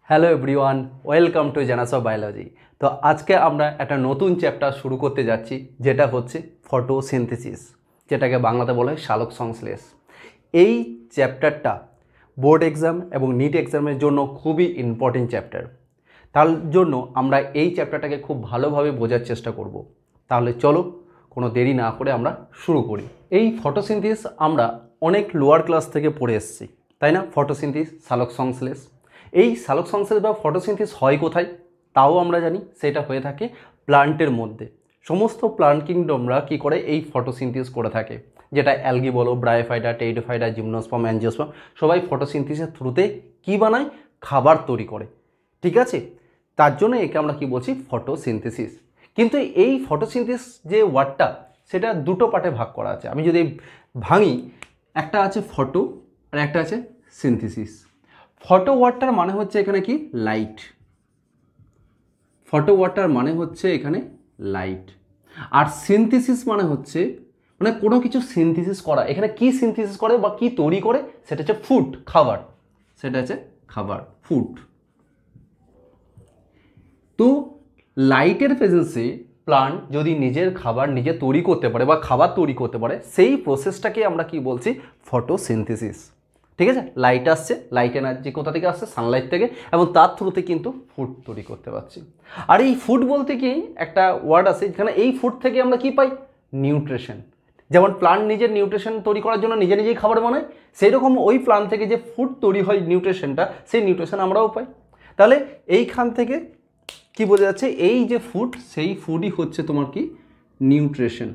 Hello everyone, welcome to genus of biology. তো আজকে আমরা একটা নতুন চ্যাপ্টার শুরু করতে যাচ্ছি, যেটা হচ্ছে ফটোসিনথেসিস, যেটাকে বাংলাতে বলে সালোক সংশ্লেষ। এই চ্যাপ্টারটা বোর্ড এক্সাম এবং নিট এক্সামের জন্য খুবই ইম্পর্টেন্ট চ্যাপ্টার। তার জন্য আমরা এই চ্যাপ্টারটাকে খুব ভালোভাবে বোঝার চেষ্টা করব। তাহলে চলো কোনো দেরি না করে আমরা শুরু করি। এই ফটোসিনথেসিস আমরা অনেক লোয়ার ক্লাস থেকে পড়ে এসেছি, তাই না? ফটোসিনথেসিস, সালোক সংশ্লেষ। এই সালোক সংশ্লেষ বা ফটোসিনথেসিস হয় কোথায় তাও আমরা জানি, সেটা হয়ে থাকে প্লান্টের মধ্যে। সমস্ত প্লান্ট কিংডমরা কী করে এই ফটোসিনথেসিস করে থাকে, যেটা অ্যালগি বলো, ব্রায়োফাইটা, টেরিডোফাইটা, জিমনোস্পার্ম, অ্যাঞ্জিওস্পার্ম, সবাই ফটোসিনথেসিসের থ্রুতে কী বানায়? খাবার তৈরি করে। ঠিক আছে, তার জন্য একে আমরা কি বলছি? ফটোসিনথেসিস। কিন্তু এই ফটোসিনথেসিস যে ওয়ার্ডটা, সেটা দুটো পার্টে ভাগ করা আছে। আমি যদি ভাঙি, একটা আছে ফটো আর একটা আছে সিনথেসিস। ফটো ওয়ার্ডটার মানে হচ্ছে এখানে কি? লাইট। ফটো ওয়ার্ডটার মানে হচ্ছে এখানে লাইট। আর সিনথেসিস মানে হচ্ছে মানে কোনো কিছু সিনথেসিস করা। এখানে কি সিনথেসিস করে বা কি তৈরি করে? সেটা হচ্ছে ফুড, খাবার। সেটা হচ্ছে খাবার, ফুড। তো লাইটের প্রেজেন্সে প্লান্ট যদি নিজের খাবার নিজে তৈরি করতে পারে বা খাবার তৈরি করতে পারে, সেই প্রসেসটাকে আমরা কি বলছি? ফটোসিনথেসিস। ঠিক আছে, লাইট আসছে, লাইট এনার্জি কোথা থেকে আসছে? সানলাইট থেকে, এবং তার থ্রুতে কিন্তু ফুড তৈরি করতে পারছি। আর এই ফুড বলতে কি একটা ওয়ার্ড আছে, যেখানে এই ফুড থেকে আমরা কি পাই? নিউট্রিশন। যেমন প্লান্ট নিজের নিউট্রিশন তৈরি করার জন্য নিজে নিজেই খাবার বানায়, সেই রকম ওই প্লান্ট থেকে যে ফুড তৈরি হয়, নিউট্রিশনটা, সেই নিউট্রিশন আমরাও পাই। তাহলে এইখান থেকে কি বোঝা যাচ্ছে? এই যে ফুড, সেই ফুডই হচ্ছে তোমার কি? নিউট্রিশন।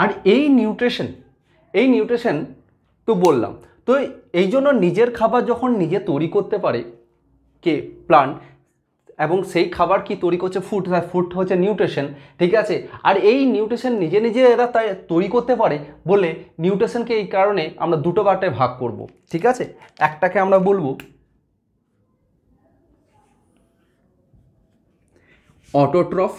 আর এই নিউট্রিশন তো বললাম। তো এই জন্য নিজের খাবার যখন নিজে তৈরি করতে পারে কে? প্লান্ট। এবং সেই খাবার কি তৈরি করছে? ফুড। ফুড হচ্ছে নিউট্রিশন। ঠিক আছে, আর এই নিউট্রিশন নিজে নিজে এরা তাই তৈরি করতে পারে বলে নিউট্রিশনকে এই কারণে আমরা দুটো পার্টে ভাগ করব। ঠিক আছে, একটাকে আমরা বলবো অটোট্রফ,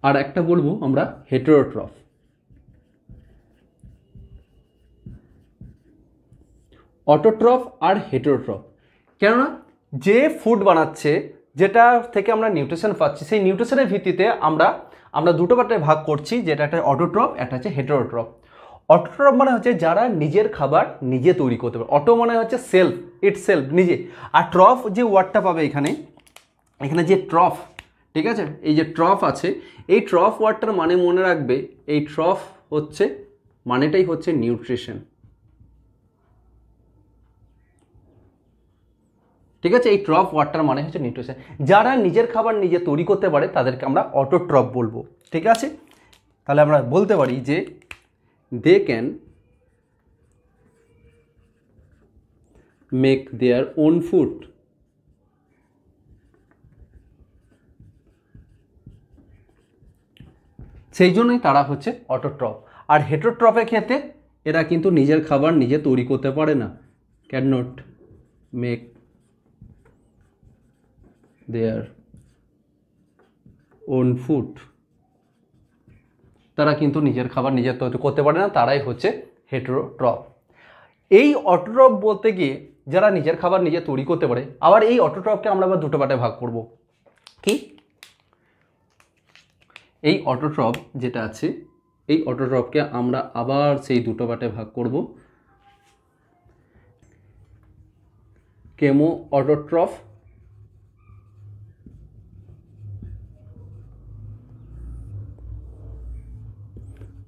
আর একটা বলবো আমরা হেটেরোট্রফ। অটোট্রফ আর হেটেরোট্রফ। কেননা যে ফুড বানাচ্ছে, যেটা থেকে আমরা নিউট্রিশন পাচ্ছি, সেই নিউট্রিশনের ভিত্তিতে আমরা দুটো পার্টে ভাগ করছি, যেটা একটা অটোট্রফ, একটা হচ্ছে হেটেরোট্রফ। অটোট্রফ মানে হচ্ছে যারা নিজের খাবার নিজে তৈরি করতে পারে। অটো মানে হচ্ছে সেলফ, ইট সেলফ, নিজে। আর ট্রফ যে ওয়ার্ডটা পাবে এখানে যে ট্রফ, ঠিক আছে, এই যে ট্রফ আছে, এই ট্রফ ওয়ার্ডটার মানে মনে রাখবে, এই ট্রফ হচ্ছে মানেটাই হচ্ছে নিউট্রিশন। ঠিক আছে, এই ট্রফ ওয়ার্ডটার মানে হচ্ছে নিউট্রিশন। যারা নিজের খাবার নিজে তৈরি করতে পারে তাদেরকে আমরা অটোট্রফ বলবো। ঠিক আছে, তাহলে আমরা বলতে পারি যে they can make their own food. সেই জন্যই তারা হচ্ছে অটোট্রফ। আর হেটেরোট্রফের ক্ষেত্রে এরা কিন্তু নিজের খাবার নিজে তৈরি করতে পারে না, can not make their own food. তারা কিন্তু নিজের খাবার নিজে তৈরি করতে পারে না, তারাই হচ্ছে হেটেরোট্রফ। এই অটোট্রফ বলতে গিয়ে যারা নিজের খাবার নিজে তৈরি করতে পারে, আবার এই অটোট্রফকে আমরা আবার দুটো পার্টে ভাগ করব। কি? এই অটোট্রফ যেটা আছে, এই অটোট্রফকে আমরা আবার সেই দুটো পার্টে ভাগ করব। কেমো অটোট্রফ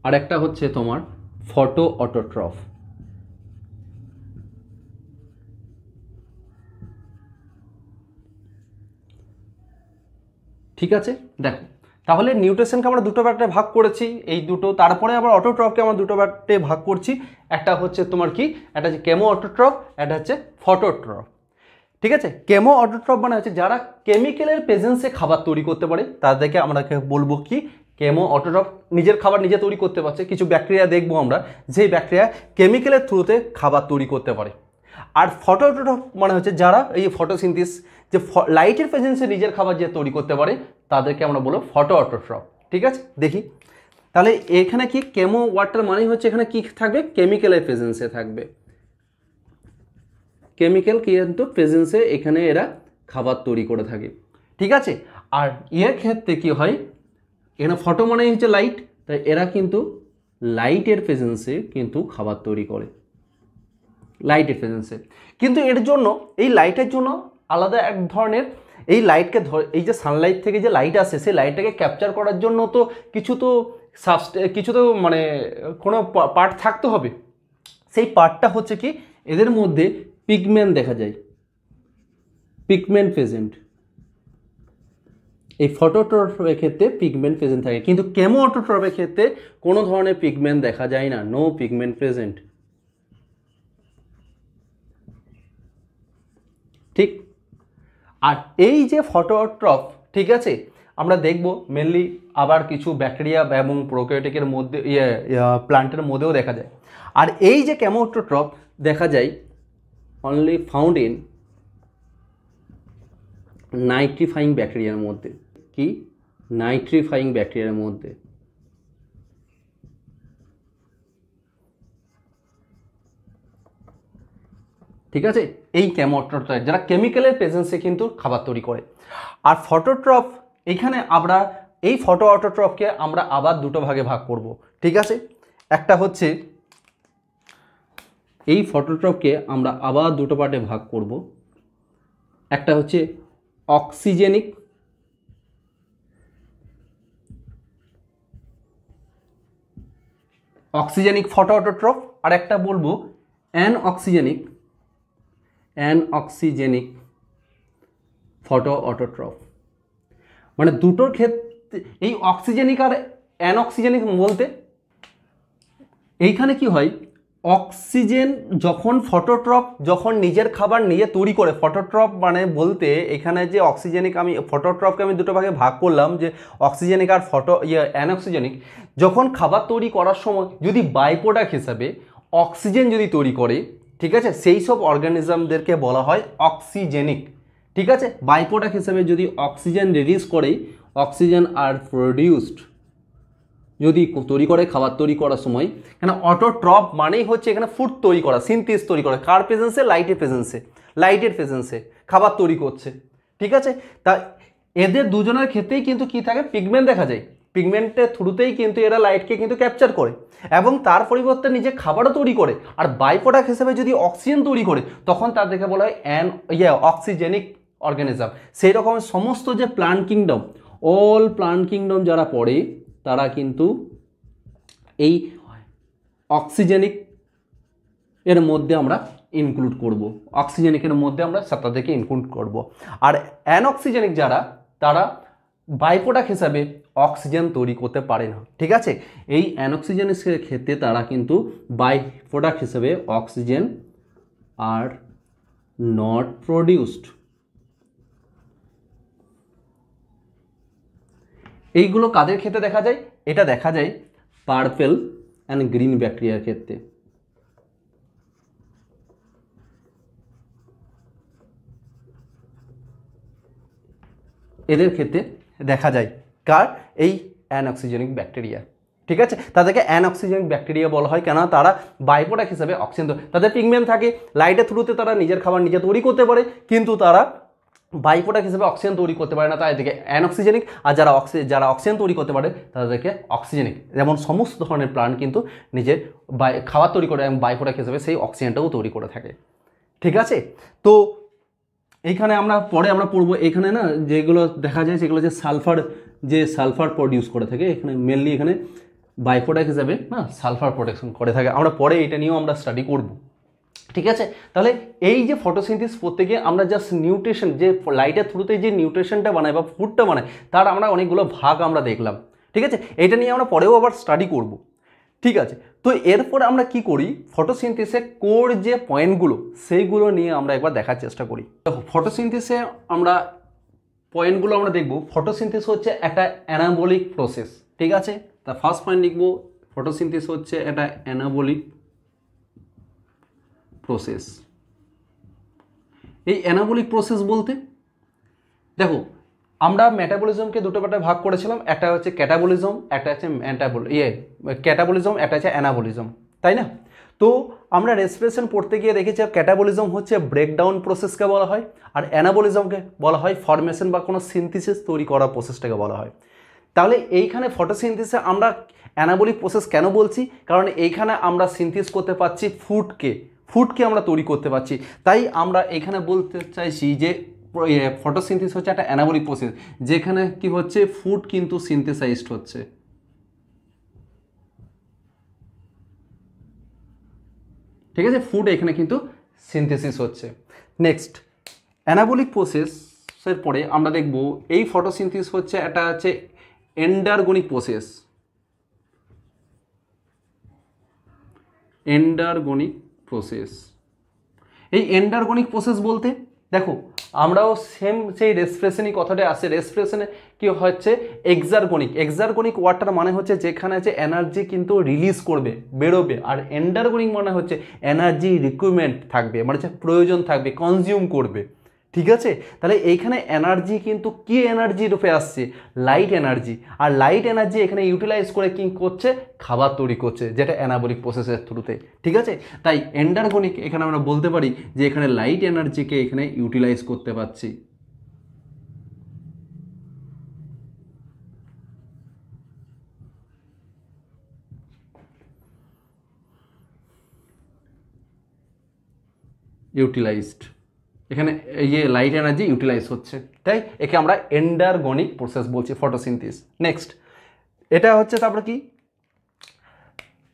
আর একটা হচ্ছে তোমার ফটো অটোট্রফ। ঠিক আছে, দেখো তাহলে নিউট্রিশনকে আমরা দুটো পার্টে ভাগ করেছি, এই দুটো। তারপরে আবার অটোট্রফকে আমরা দুটো পার্টে ভাগ করছি। একটা হচ্ছে তোমার কি? একটা হচ্ছে কেমো অটোট্রফ, একটা হচ্ছে ফটোট্রফ। ঠিক আছে, কেমো অটোট্রফ মানে হচ্ছে যারা কেমিক্যালের প্রেজেন্সে খাবার তৈরি করতে পারে, তাদেরকে আমরা বলবো কি? কেমো অটোট্রফ। নিজের খাবার নিজে তৈরি করতে পারছে। কিছু ব্যাকটেরিয়া দেখবো আমরা, যেই ব্যাকটেরিয়া কেমিক্যালের থ্রুতে খাবার তৈরি করতে পারে। আর ফটোট্রফ মানে হচ্ছে যারা এই ফটোসিনথেসিস, যে লাইটের প্রেজেন্সে নিজের খাবার যে তৈরি করতে পারে তাদেরকে আমরা বলবো ফটো অটোট্রফ। ঠিক আছে, দেখি তাহলে এখানে কি কেমো ওয়াটার মানে হচ্ছে এখানে কি থাকবে, কেমিক্যালের প্রেজেন্সে থাকবে, কেমিক্যাল কিন্তু প্রেজেন্সে এখানে এরা খাবার তৈরি করে থাকে। ঠিক আছে, আর এর ক্ষেত্রে কি হয়, এখানে ফটো মানে হচ্ছে লাইট, তাই এরা কিন্তু লাইটের প্রেজেন্সে কিন্তু খাবার তৈরি করে, লাইটের প্রেজেন্সে। কিন্তু এর জন্য এই লাইটের জন্য আলাদা এক ধরনের, এই লাইটকে এই যে সানলাইট থেকে যে লাইট আসে সেই লাইটটাকে ক্যাপচার করার জন্য তো কিছু তো মানে কোনো পার্ট থাকতে হবে। সেই পার্টটা হচ্ছে কি, এদের মধ্যে পিগমেন্ট দেখা যায়, পিগমেন্ট প্রেজেন্ট। এই ফটোট্রফের ক্ষেত্রে পিগমেন্ট প্রেজেন্ট থাকে, কিন্তু কেমো অটোট্রফের ক্ষেত্রে কোনো ধরনের পিগমেন্ট দেখা যায় না, নো পিগমেন্ট প্রেজেন্ট। ঠিক, আর এই যে ফটোট্রফ, ঠিক আছে, আমরা দেখব মেনলি আবার কিছু ব্যাকটেরিয়া এবং প্রোক্যারিওটিকের মধ্যে প্লান্টের মধ্যেও দেখা যায়। আর এই যে কেমোঅটোট্রফ দেখা যায় অনলি ফাউন্ড ইন নাইট্রিফাইং ব্যাকটেরিয়ার মধ্যে। কি, নাইট্রিফাইং ব্যাকটেরিয়ার মধ্যে। ঠিক আছে, এই কেমোঅটোট্রফ যারা কেমিক্যালের প্রেজেন্সে কিন্তু খাবার তৈরি করে। আর ফটোট্রফ, এইখানে আমরা এই ফটো অটোট্রফকে আমরা আবার দুটো ভাগে ভাগ করব। ঠিক আছে, একটা হচ্ছে এই ফটোট্রফকে আমরা আবার দুটো পার্টে ভাগ করব। একটা হচ্ছে অক্সিজেনিক, অক্সিজেনিক ফটো অটোট্রফ, আর একটা বলবো অ্যানঅক্সিজেনিক, অ্যানঅক্সিজেনিক ফটো অটোট্রফ। মানে দুটোর ক্ষেত্রে এই অক্সিজেনিক আর অ্যানঅক্সিজেনিক বলতে এইখানে কি হয়, অক্সিজেন যখন ফটোট্রফ যখন নিজের খাবার নিজে তৈরি করে, ফটোট্রফ মানে বলতে এখানে যে অক্সিজেনিক, আমি ফটোট্রফকে আমি দুটো ভাগে ভাগ করলাম, যে অক্সিজেনিক আর অ্যানঅক্সিজেনিক। যখন খাবার তৈরি করার সময় যদি বাই প্রোডাক্ট হিসাবে অক্সিজেন যদি তৈরি করে, ঠিক আছে, সেই সব অর্গানিজমদেরকে বলা হয় অক্সিজেনিক। ঠিক আছে, বাই প্রোডাক্ট হিসাবে যদি অক্সিজেন রিলিজ করে, অক্সিজেন আর প্রডিউসড যদি তৈরি করে খাবার তৈরি করার সময়, কেন অটোট্রফ মানেই হচ্ছে এখানে ফুড তৈরি করা, সিনথেসিস তৈরি করা, কার প্রেজেন্সে, লাইটের প্রেজেন্সে, লাইটের প্রেজেন্সে খাবার তৈরি করছে। ঠিক আছে, তা এদের দুজনের ক্ষেত্রেই কিন্তু কি থাকে, পিগমেন্ট দেখা যায়, পিগমেন্টের থ্রুতেই কিন্তু এরা লাইটকে কিন্তু ক্যাপচার করে এবং তার পরিবর্তে নিজে খাবারও তৈরি করে। আর বাই প্রোডাক্ট হিসেবে যদি অক্সিজেন তৈরি করে, তখন তাদেরকে বলা হয় অক্সিজেনিক অর্গানিজম। সেই রকম সমস্ত যে plant kingdom, all plant kingdom যারা পড়ে তারা কিন্তু এই অক্সিজেনিক এর মধ্যে আমরা ইনক্লুড করব, অক্সিজেনিকের মধ্যে আমরা তাদেরকে ইনক্লুড করব। আর অ্যানঅক্সিজেনিক যারা, তারা বাই প্রোডাক্ট হিসাবে অক্সিজেন তৈরি করতে পারে না। ঠিক আছে, এই অ্যানঅক্সিজেনের ক্ষেত্রে তারা কিন্তু বাই প্রোডাক্ট হিসাবে অক্সিজেন আর নট প্রডিউসড। এইগুলো কাদের ক্ষেত্রে দেখা যায়, এটা দেখা যায় পার্পেল অ্যান্ড গ্রিন ব্যাকটেরিয়ার ক্ষেত্রে। এদের ক্ষেত্রে দেখা যায় কার, এই অ্যানঅক্সিজেনিক ব্যাকটেরিয়া। ঠিক আছে, তাদেরকে অ্যানঅক্সিজেনিক ব্যাকটেরিয়া বলা হয়, কেন তারা বাই প্রোডাক্ট হিসাবে অক্সিজেন, তাদের পিগমেন্ট থাকে, লাইটের থ্রুতে তারা নিজের খাবার নিজে তৈরি করতে পারে, কিন্তু তারা বাই প্রোডাক্ট হিসেবে অক্সিজেন তৈরি করতে পারে না, তাই এদিকে অ্যানঅক্সিজেনিক। আর যারা অক্সিজেন তৈরি করতে পারে তাদেরকে অক্সিজেনিক। যেমন সমস্ত ধরনের প্লান্ট কিন্তু নিজের খাবার তৈরি করে এবং বাই প্রোডাক্ট হিসেবে সেই অক্সিজেনটাও তৈরি করে থাকে। ঠিক আছে, তো এইখানে আমরা পরে আমরা পড়বো, এখানে না যেগুলো দেখা যায় সেগুলো যে সালফার প্রডিউস করে থাকে, এখানে মেনলি এখানে বাই প্রোডাক্ট হিসাবে না সালফার প্রোডাকশন করে থাকে। আমরা পরে এটা নিয়েও আমরা স্টাডি করব। ঠিক আছে, তাহলে এই যে ফটোসিনথেসিস করতে গিয়ে আমরা জাস্ট নিউট্রিশন, যে লাইটের থ্রুতে যে নিউট্রিশনটা বানায় বা ফুডটা বানায়, তার আমরা অনেকগুলো ভাগ আমরা দেখলাম। ঠিক আছে, এটা নিয়ে আমরা পরেও আবার স্টাডি করব। ঠিক আছে, তো এরপর আমরা কি করি, ফটোসিনথেসিসের কোর যে পয়েন্টগুলো সেইগুলো নিয়ে আমরা একবার দেখার চেষ্টা করি। ফটোসিনথেসিসে আমরা পয়েন্টগুলো আমরা দেখব। ফটোসিনথেসিস হচ্ছে একটা অ্যানাবলিক প্রসেস। ঠিক আছে, তা ফার্স্ট পয়েন্ট লিখব, ফটোসিনথেসিস হচ্ছে একটা অ্যানাবলিক প্রসেস। এই অ্যানাবলিক প্রসেস বলতে দেখো আমরা মেটাবলিজমকে দুটো পার্টে ভাগ করেছিলাম, একটা হচ্ছে ক্যাটাবলিজম, একটা হচ্ছে ক্যাটাবলিজম, একটা হচ্ছে অ্যানাবলিজম, তাই না? তো আমরা রেসপিরেশন পড়তে গিয়ে দেখেছি ক্যাটাবলিজম হচ্ছে ব্রেকডাউন প্রসেসকে বলা হয়, আর অ্যানাবলিজমকে বলা হয় ফরমেশন বা কোনো সিনথেসিস তৈরি করা প্রসেসটাকে বলা হয়। তাহলে এইখানে ফটোসিনথেসিসে আমরা অ্যানাবলিক প্রসেস কেন বলছি? কারণ এইখানে আমরা সিনথেসিস করতে পারছি ফুডকে আমরা তৈরি করতে পারছি। তাই আমরা এখানে বলতে চাইছি যে ফটোসিনথেসিস হচ্ছে একটা অ্যানাবলিক প্রসেস, যেখানে কি হচ্ছে ফুড কিন্তু সিনথেসাইজড হচ্ছে। ঠিক আছে, ফুড এখানে কিন্তু সিনথেসিস হচ্ছে। নেক্সট অ্যানাবলিক প্রসেসের পরে আমরা দেখব এই ফটোসিনথেসিস হচ্ছে একটা হচ্ছে এন্ডারগনিক প্রসেস। এন্ডারগনিক প্রসেস, এই এন্ডারগনিক প্রসেস বলতে দেখো আমরাও সেম সেই রেসপিরেশনই কথাটা আসে। রেসপিরেশনে কি হচ্ছে এক্সারগনিক ওয়ার্ডটার মানে হচ্ছে যেখানে যে এনার্জি কিন্তু রিলিজ করবে, বেরোবে, আর এন্ডারগনিক মানে হচ্ছে এনার্জি রিকুইরমেন্ট থাকবে, মানে হচ্ছে প্রয়োজন থাকবে, কনজিউম করবে। ঠিক আছে, তাহলে এইখানে এনার্জি কিন্তু কি এনার্জি রূপে আসছে? Light energy. আর লাইট এনার্জি এখানে ইউটিলাইজ করে কি করছে? খাবার তৈরি করছে, যেটা অ্যানাবলিক প্রসেসের থ্রুতে। ঠিক আছে, তাই এন্ডারগনিক এখানে আমরা বলতে পারি যে এখানে লাইট এনার্জিকে এখানে ইউটিলাইজ করতে পারছি। ইউটিলাইজড, এখানে এই যে লাইট এনার্জি ইউটিলাইজ হচ্ছে, তাই একে আমরা এন্ডারগনিক প্রসেস বলছি ফটোসিনথেসিস। নেক্সট এটা হচ্ছে তারপরে কি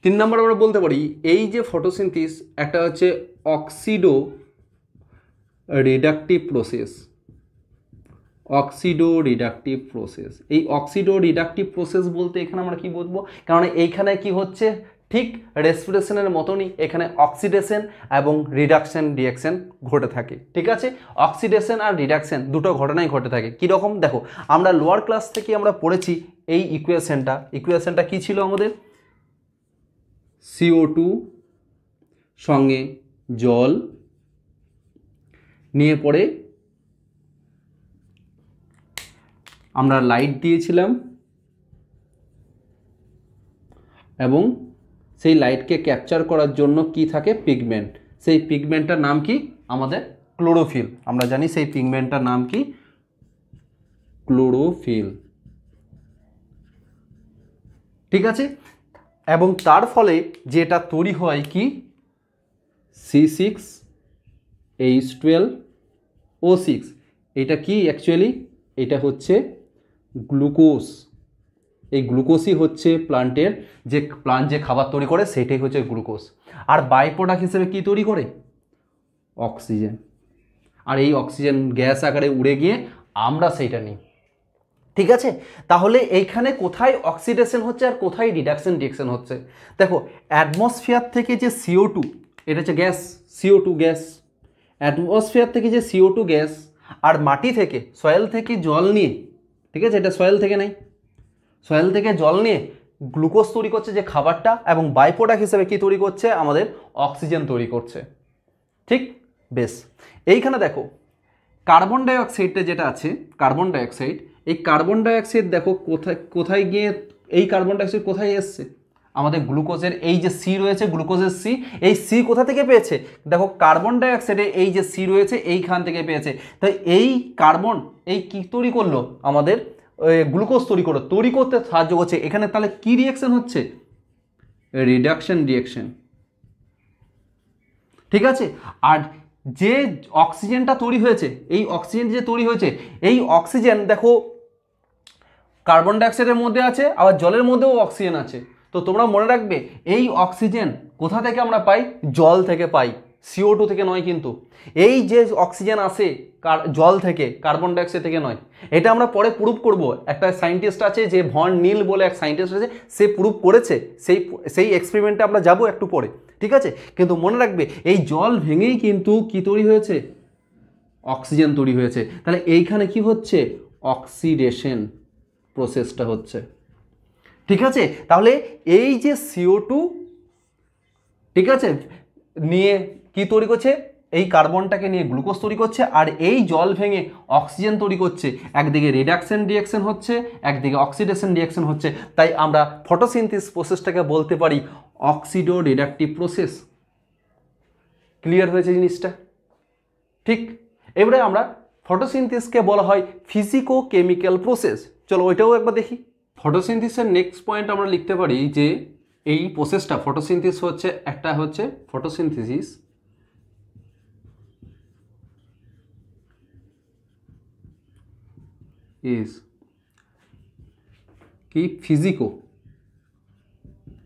3 নম্বর আমরা বলতে পারি এই যে ফটোসিনথেসিস একটা হচ্ছে অক্সিডো রিডাকটিভ প্রসেস। অক্সিডো রিডাকটিভ প্রসেস, এই অক্সিডো রিডাকটিভ প্রসেস বলতে এখানে আমরা কি বলবো? কারণ এইখানে কি হচ্ছে ঠিক রেসপিরেশনের মতনই এখানে অক্সিডেশন এবং রিডাকশন ঘটে থাকে। ঠিক আছে, অক্সিডেশন আর রিডাকশন দুটো ঘটনাই ঘটে থাকে। কীরকম দেখো, আমরা লোয়ার ক্লাস থেকে আমরা পড়েছি এই ইকুয়েশনটা কী ছিল আমাদের? CO2 সঙ্গে জল নিয়ে পরে আমরা লাইট দিয়েছিলাম এবং সেই লাইটকে ক্যাপচার করার জন্য কি থাকে? পিগমেন্ট। সেই পিগমেন্টটার নাম কি? আমাদের ক্লোরোফিল। আমরা জানি সেই পিগমেন্টটার নাম কি? ক্লোরোফিল। ঠিক আছে, এবং তার ফলে যেটা তৈরি হয় কি? C6H12O6। এটা কি অ্যাকচুয়ালি? এটা হচ্ছে গ্লুকোজ। এই গ্লুকোজই হচ্ছে প্লান্ট যে খাবার তৈরি করে সেটাই হচ্ছে গ্লুকোজ। আর বাই প্রোডাক্ট হিসেবে কি তৈরি করে? অক্সিজেন। আর এই অক্সিজেন গ্যাস আকারে উড়ে গিয়ে আমরা সেইটা নিই। ঠিক আছে, তাহলে এইখানে কোথায় অক্সিডেশন হচ্ছে আর কোথায় রিডাকশন হচ্ছে? দেখো অ্যাটমসফিয়ার থেকে যে CO2, এটা হচ্ছে গ্যাস, CO2 গ্যাস। অ্যাটমসফিয়ার থেকে যে CO2 গ্যাস আর মাটি থেকে সয়েল থেকে জল নিয়ে, ঠিক আছে, এটা সয়েল থেকে নেই, সয়েল থেকে জল নিয়ে গ্লুকোজ তৈরি করছে যে খাবারটা, এবং বাই প্রোডাক্ট হিসেবে কি তৈরি করছে? আমাদের অক্সিজেন তৈরি করছে। ঠিক, বেশ। এইখানে দেখো কার্বন ডাইঅক্সাইডটা যেটা আছে, কার্বন ডাইঅক্সাইড, এই কার্বন ডাইঅক্সাইড দেখো কোথায় গিয়ে এই কার্বন ডাইঅক্সাইড কোথায় এসছে? আমাদের গ্লুকোজের এই যে C রয়েছে, গ্লুকোজের C, এই C কোথা থেকে পেয়েছে? দেখো কার্বন ডাইঅক্সাইডে এই যে C রয়েছে এইখান থেকে পেয়েছে। তাই এই কার্বন এই কি তৈরি করলো? আমাদের গ্লুকোজ তৈরি করতে সাহায্য করছে। এখানে তাহলে কি রিঅ্যাকশন হচ্ছে? Reduction reaction. ঠিক আছে, আর যে অক্সিজেনটা তৈরি হয়েছে, এই অক্সিজেন যে তৈরি হয়েছে, এই অক্সিজেন দেখো কার্বন ডাইঅক্সাইডের মধ্যে আছে, আবার জলের মধ্যেও অক্সিজেন আছে। তো তোমরা মনে রাখবে এই অক্সিজেন কোথা থেকে আমরা পাই? জল থেকে পাই, CO2 থেকে নয়। কিন্তু এই যে অক্সিজেন আসে জল থেকে, কার্বন ডাইঅক্সাইড থেকে নয়। এটা আমরা পরে প্রুভ করব। একটা সায়েন্টিস্ট আছে যে ভন নীল বলে এক সায়েন্টিস্ট আছে, সে প্রুভ করেছে। সেই এক্সপেরিমেন্টে আমরা যাব একটু পরে। ঠিক আছে, কিন্তু মনে রাখবে এই জল ভেঙেই কিন্তু কি তৈরি হয়েছে? অক্সিজেন তৈরি হয়েছে। তাহলে এইখানে কি হচ্ছে? অক্সিডেশন প্রসেসটা হচ্ছে। ঠিক আছে, তাহলে এই যে CO2, ঠিক আছে, নিয়ে কি তৈরি করছে? এই কার্বনটাকে নিয়ে গ্লুকোজ তৈরি করছে, আর এই জল ভেঙে অক্সিজেন তৈরি করছে। একদিকে রিডাকশন হচ্ছে, একদিকে অক্সিডেশন রিয়াকশন হচ্ছে। তাই আমরা ফটোসিনথেসিস প্রসেসটাকে বলতে পারি অক্সিডো রিডাকটিভ প্রসেস। ক্লিয়ার হয়েছে জিনিসটা? ঠিক। এবারে আমরা ফটোসিনথেসিসকে বলা হয় ফিজিকো কেমিক্যাল প্রসেস। চলো ওইটাও একবার দেখি। ফটোসিনথেসিসের নেক্সট পয়েন্ট আমরা লিখতে পারি যে এই প্রসেসটা ফটোসিনথেসিস হচ্ছে একটা হচ্ছে ফটোসিনথেসিস ইজ কি ফিজিকো,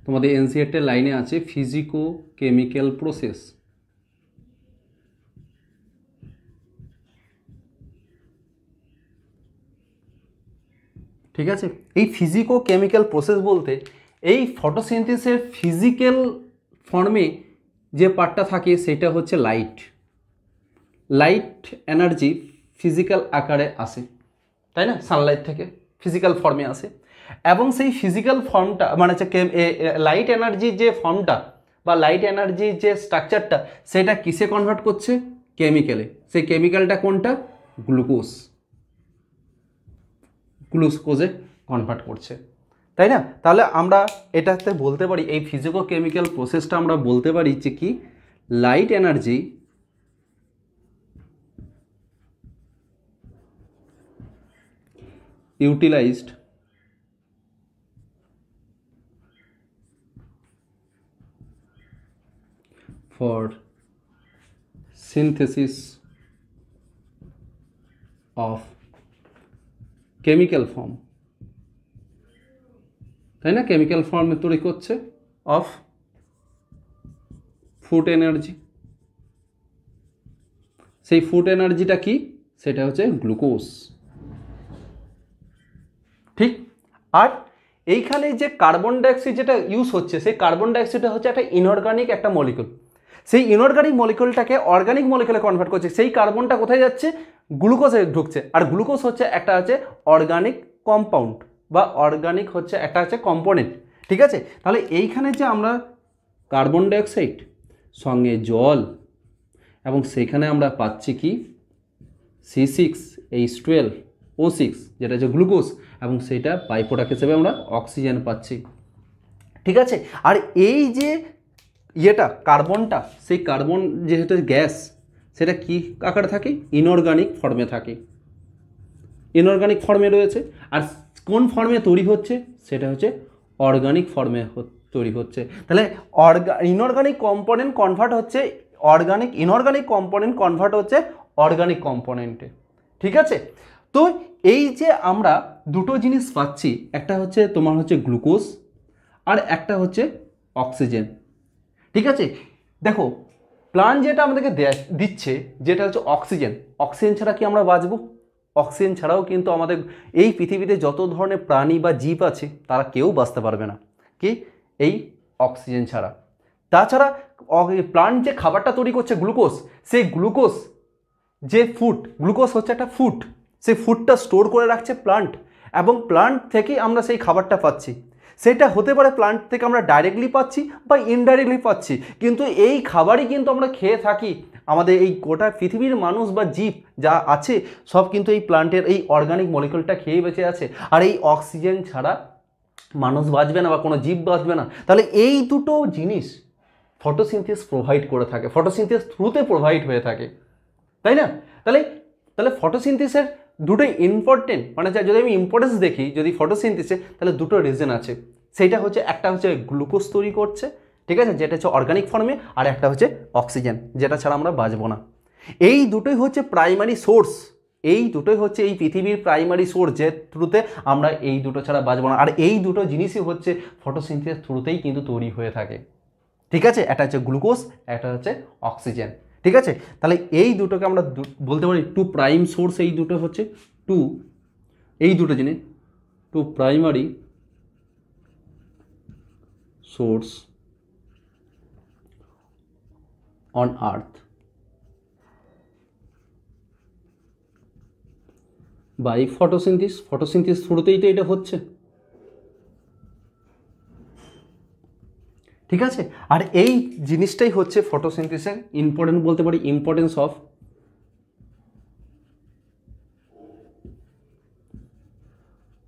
তোমাদের এনসিইআরটি লাইনে আছে ফিজিকো কেমিক্যাল প্রসেস। ঠিক আছে, এই ফিজিকো কেমিক্যাল প্রসেস বলতে এই ফটোসিনথেসিসের ফিজিক্যাল ফর্মে যে পার্টটা থাকে সেটা হচ্ছে লাইট। লাইট এনার্জি ফিজিক্যাল আকারে আসে, তাই না? সানলাইট থেকে ফিজিক্যাল ফর্মে আসে, এবং সেই ফিজিক্যাল ফর্মটা মানে হচ্ছে লাইট এনার্জির যে ফর্মটা বা লাইট এনার্জির যে স্ট্রাকচারটা সেটা কিসে কনভার্ট করছে? কেমিক্যালে। সেই কেমিক্যালটা কোনটা? গ্লুকোজ। গ্লুকোজে কনভার্ট করছে, তাই না? তাহলে আমরা এটাতে বলতে পারি এই ফিজিকো কেমিক্যাল প্রসেসটা আমরা বলতে পারি যে কি light energy utilized for synthesis of chemical form, তাই না? কেমিক্যাল ফর্মে তৈরি করছে অফ ফুড এনার্জি। সেই ফুড এনার্জিটা কি? সেটা হচ্ছে গ্লুকোজ। ঠিক। আর এইখানে যে কার্বন ডাইঅক্সাইড যেটা ইউজ হচ্ছে সেই কার্বন ডাইঅক্সাইডটা হচ্ছে একটা ইনঅর্গানিক একটা মলিকুল। সেই ইনঅর্গানিক মলিকুলটাকে অর্গানিক মলিকুলে কনভার্ট করছে। সেই কার্বনটা কোথায় যাচ্ছে? গ্লুকোজে ঢুকছে। আর গ্লুকোজ হচ্ছে একটা হচ্ছে অর্গানিক কম্পাউন্ড বা অর্গানিক হচ্ছে একটা হচ্ছে কম্পোনেন্ট। ঠিক আছে, তাহলে এইখানে যে আমরা কার্বন ডাইঅক্সাইড সঙ্গে জল এবং সেখানে আমরা পাচ্ছি কি C6H12O6 যেটা হচ্ছে গ্লুকোজ, এবং সেটা বাই প্রোডাক্ট হিসেবে আমরা অক্সিজেন পাচ্ছি। ঠিক আছে, আর এই যে ইয়েটা কার্বনটা, সেই কার্বন যেহেতু গ্যাস সেটা কি আকারে থাকে? ইনঅর্গানিক ফর্মে থাকে। ইনঅর্গানিক ফর্মে রয়েছে। আর কোন ফর্মে তৈরি হচ্ছে? সেটা হচ্ছে অর্গানিক ফর্মে তৈরি হচ্ছে। তাহলে ইনঅর্গানিক কম্পোনেন্ট কনভার্ট হচ্ছে অর্গানিক, ইনঅর্গানিক কম্পোনেন্ট কনভার্ট হচ্ছে অর্গানিক কম্পোনেন্টে। ঠিক আছে, তো এই যে আমরা দুটো জিনিস পাচ্ছি, একটা হচ্ছে তোমার হচ্ছে গ্লুকোজ আর একটা হচ্ছে অক্সিজেন। ঠিক আছে, দেখো প্লান্ট যেটা আমাদেরকে দিচ্ছে যেটা হচ্ছে অক্সিজেন। অক্সিজেন ছাড়া কি আমরা বাঁচবো? অক্সিজেন ছাড়াও কিন্তু আমাদের এই পৃথিবীতে যত ধরনের প্রাণী বা জীব আছে তারা কেউ বাঁচতে পারবে না কি এই অক্সিজেন ছাড়া। তাছাড়া প্লান্ট যে খাবারটা তৈরি করছে গ্লুকোজ, সেই গ্লুকোজ যে ফুড, গ্লুকোজ হচ্ছে একটা ফুড, সেই ফুডটা স্টোর করে রাখছে প্লান্ট, এবং প্লান্ট থেকেই আমরা সেই খাবারটা পাচ্ছি। সেটা হতে পারে প্লান্ট থেকে আমরা ডাইরেক্টলি পাচ্ছি বা ইনডাইরেক্টলি পাচ্ছি, কিন্তু এই খাবারই কিন্তু আমরা খেয়ে থাকি। আমাদের এই গোটা পৃথিবীর মানুষ বা জীব যা আছে সব কিন্তু এই প্লান্টের এই অর্গানিক মলিকুলটা খেয়ে বেঁচে আছে। আর এই অক্সিজেন ছাড়া মানুষ বাঁচবে না বা কোনো জীব বাঁচবে না। তাহলে এই দুটো জিনিস ফটোসিনথেসিস প্রোভাইড করে থাকে, ফটোসিনথেসিস থ্রুতে প্রোভাইড হয়ে থাকে, তাই না? তাহলে তাহলে ফটোসিনথেসিসের দুটোই ইম্পর্টেন্ট, মানে যদি আমি ইম্পর্টেন্স দেখি যদি ফটোসিনথেসিসে, তাহলে দুটো রিজন আছে। সেইটা হচ্ছে একটা হচ্ছে গ্লুকোজ তৈরি করছে, ঠিক আছে, যেটা হচ্ছে অর্গানিক ফর্মে, আর একটা হচ্ছে অক্সিজেন, যেটা ছাড়া আমরা বাঁচবো না। এই দুটোই হচ্ছে প্রাইমারি সোর্স, এই দুটোই হচ্ছে এই পৃথিবীর প্রাইমারি সোর্স, যে থ্রুতে আমরা এই দুটো ছাড়া বাঁচবো না। আর এই দুটো জিনিসই হচ্ছে ফটোসিনথেসিস থ্রুতেই কিন্তু তৈরি হয়ে থাকে। ঠিক আছে, একটা হচ্ছে গ্লুকোজ, একটা হচ্ছে অক্সিজেন। ঠিক আছে, তাহলে এই দুটোকে আমরা বলতে পারি টু প্রাইম সোর্স। এই দুটো হচ্ছে এই দুটো জিনিস two primary source on earth by photosynthesis. Photosynthesis থ্রুতেই তো এটা হচ্ছে। ঠিক আছে। আর এই জিনিসটাই হচ্ছে ফটোসিনথেসিসের ইম্পর্টেন্ট বলতে পারি, ইম্পর্টেন্স অফ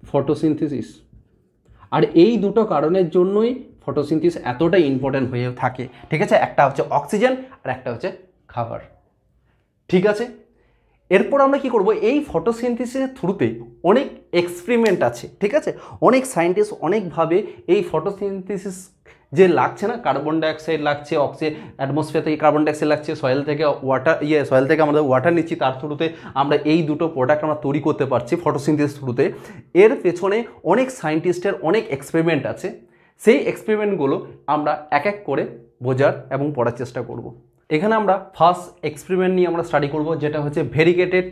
ফটোসিনথেসিস। আর এই দুটো কারণের জন্যই ফটোসিনথেসিস এতটাই ইম্পর্টেন্ট হয়ে থাকে। ঠিক আছে, একটা হচ্ছে অক্সিজেন আর একটা হচ্ছে খাবার। ঠিক আছে, এরপর আমরা কি করব, এই ফটোসিনথেসিসের থ্রুতে অনেক এক্সপেরিমেন্ট আছে। ঠিক আছে, অনেক সায়েন্টিস্ট অনেকভাবে এই ফটোসিনথেসিস যে লাগছে না, কার্বন ডাইঅক্সাইড লাগছে, অক্সিজেন অ্যাটমসফিয়ার থেকে কার্বন ডাইঅক্সাইড লাগছে, সয়েল থেকে ওয়াটার সয়েল থেকে আমাদের ওয়াটার নিচ্ছি, তার থ্রুতে আমরা এই দুটো প্রোডাক্ট আমরা তৈরি করতে পারছি ফটোসিনথেসিস থ্রুতে। এর পেছনে অনেক সায়েন্টিস্টের অনেক এক্সপেরিমেন্ট আছে। সেই এক্সপেরিমেন্টগুলো আমরা এক এক করে বোঝার এবং পড়ার চেষ্টা করব। এখানে আমরা ফার্স্ট এক্সপেরিমেন্ট নিয়ে আমরা স্টাডি করব, যেটা হচ্ছে ভেরিগেটেড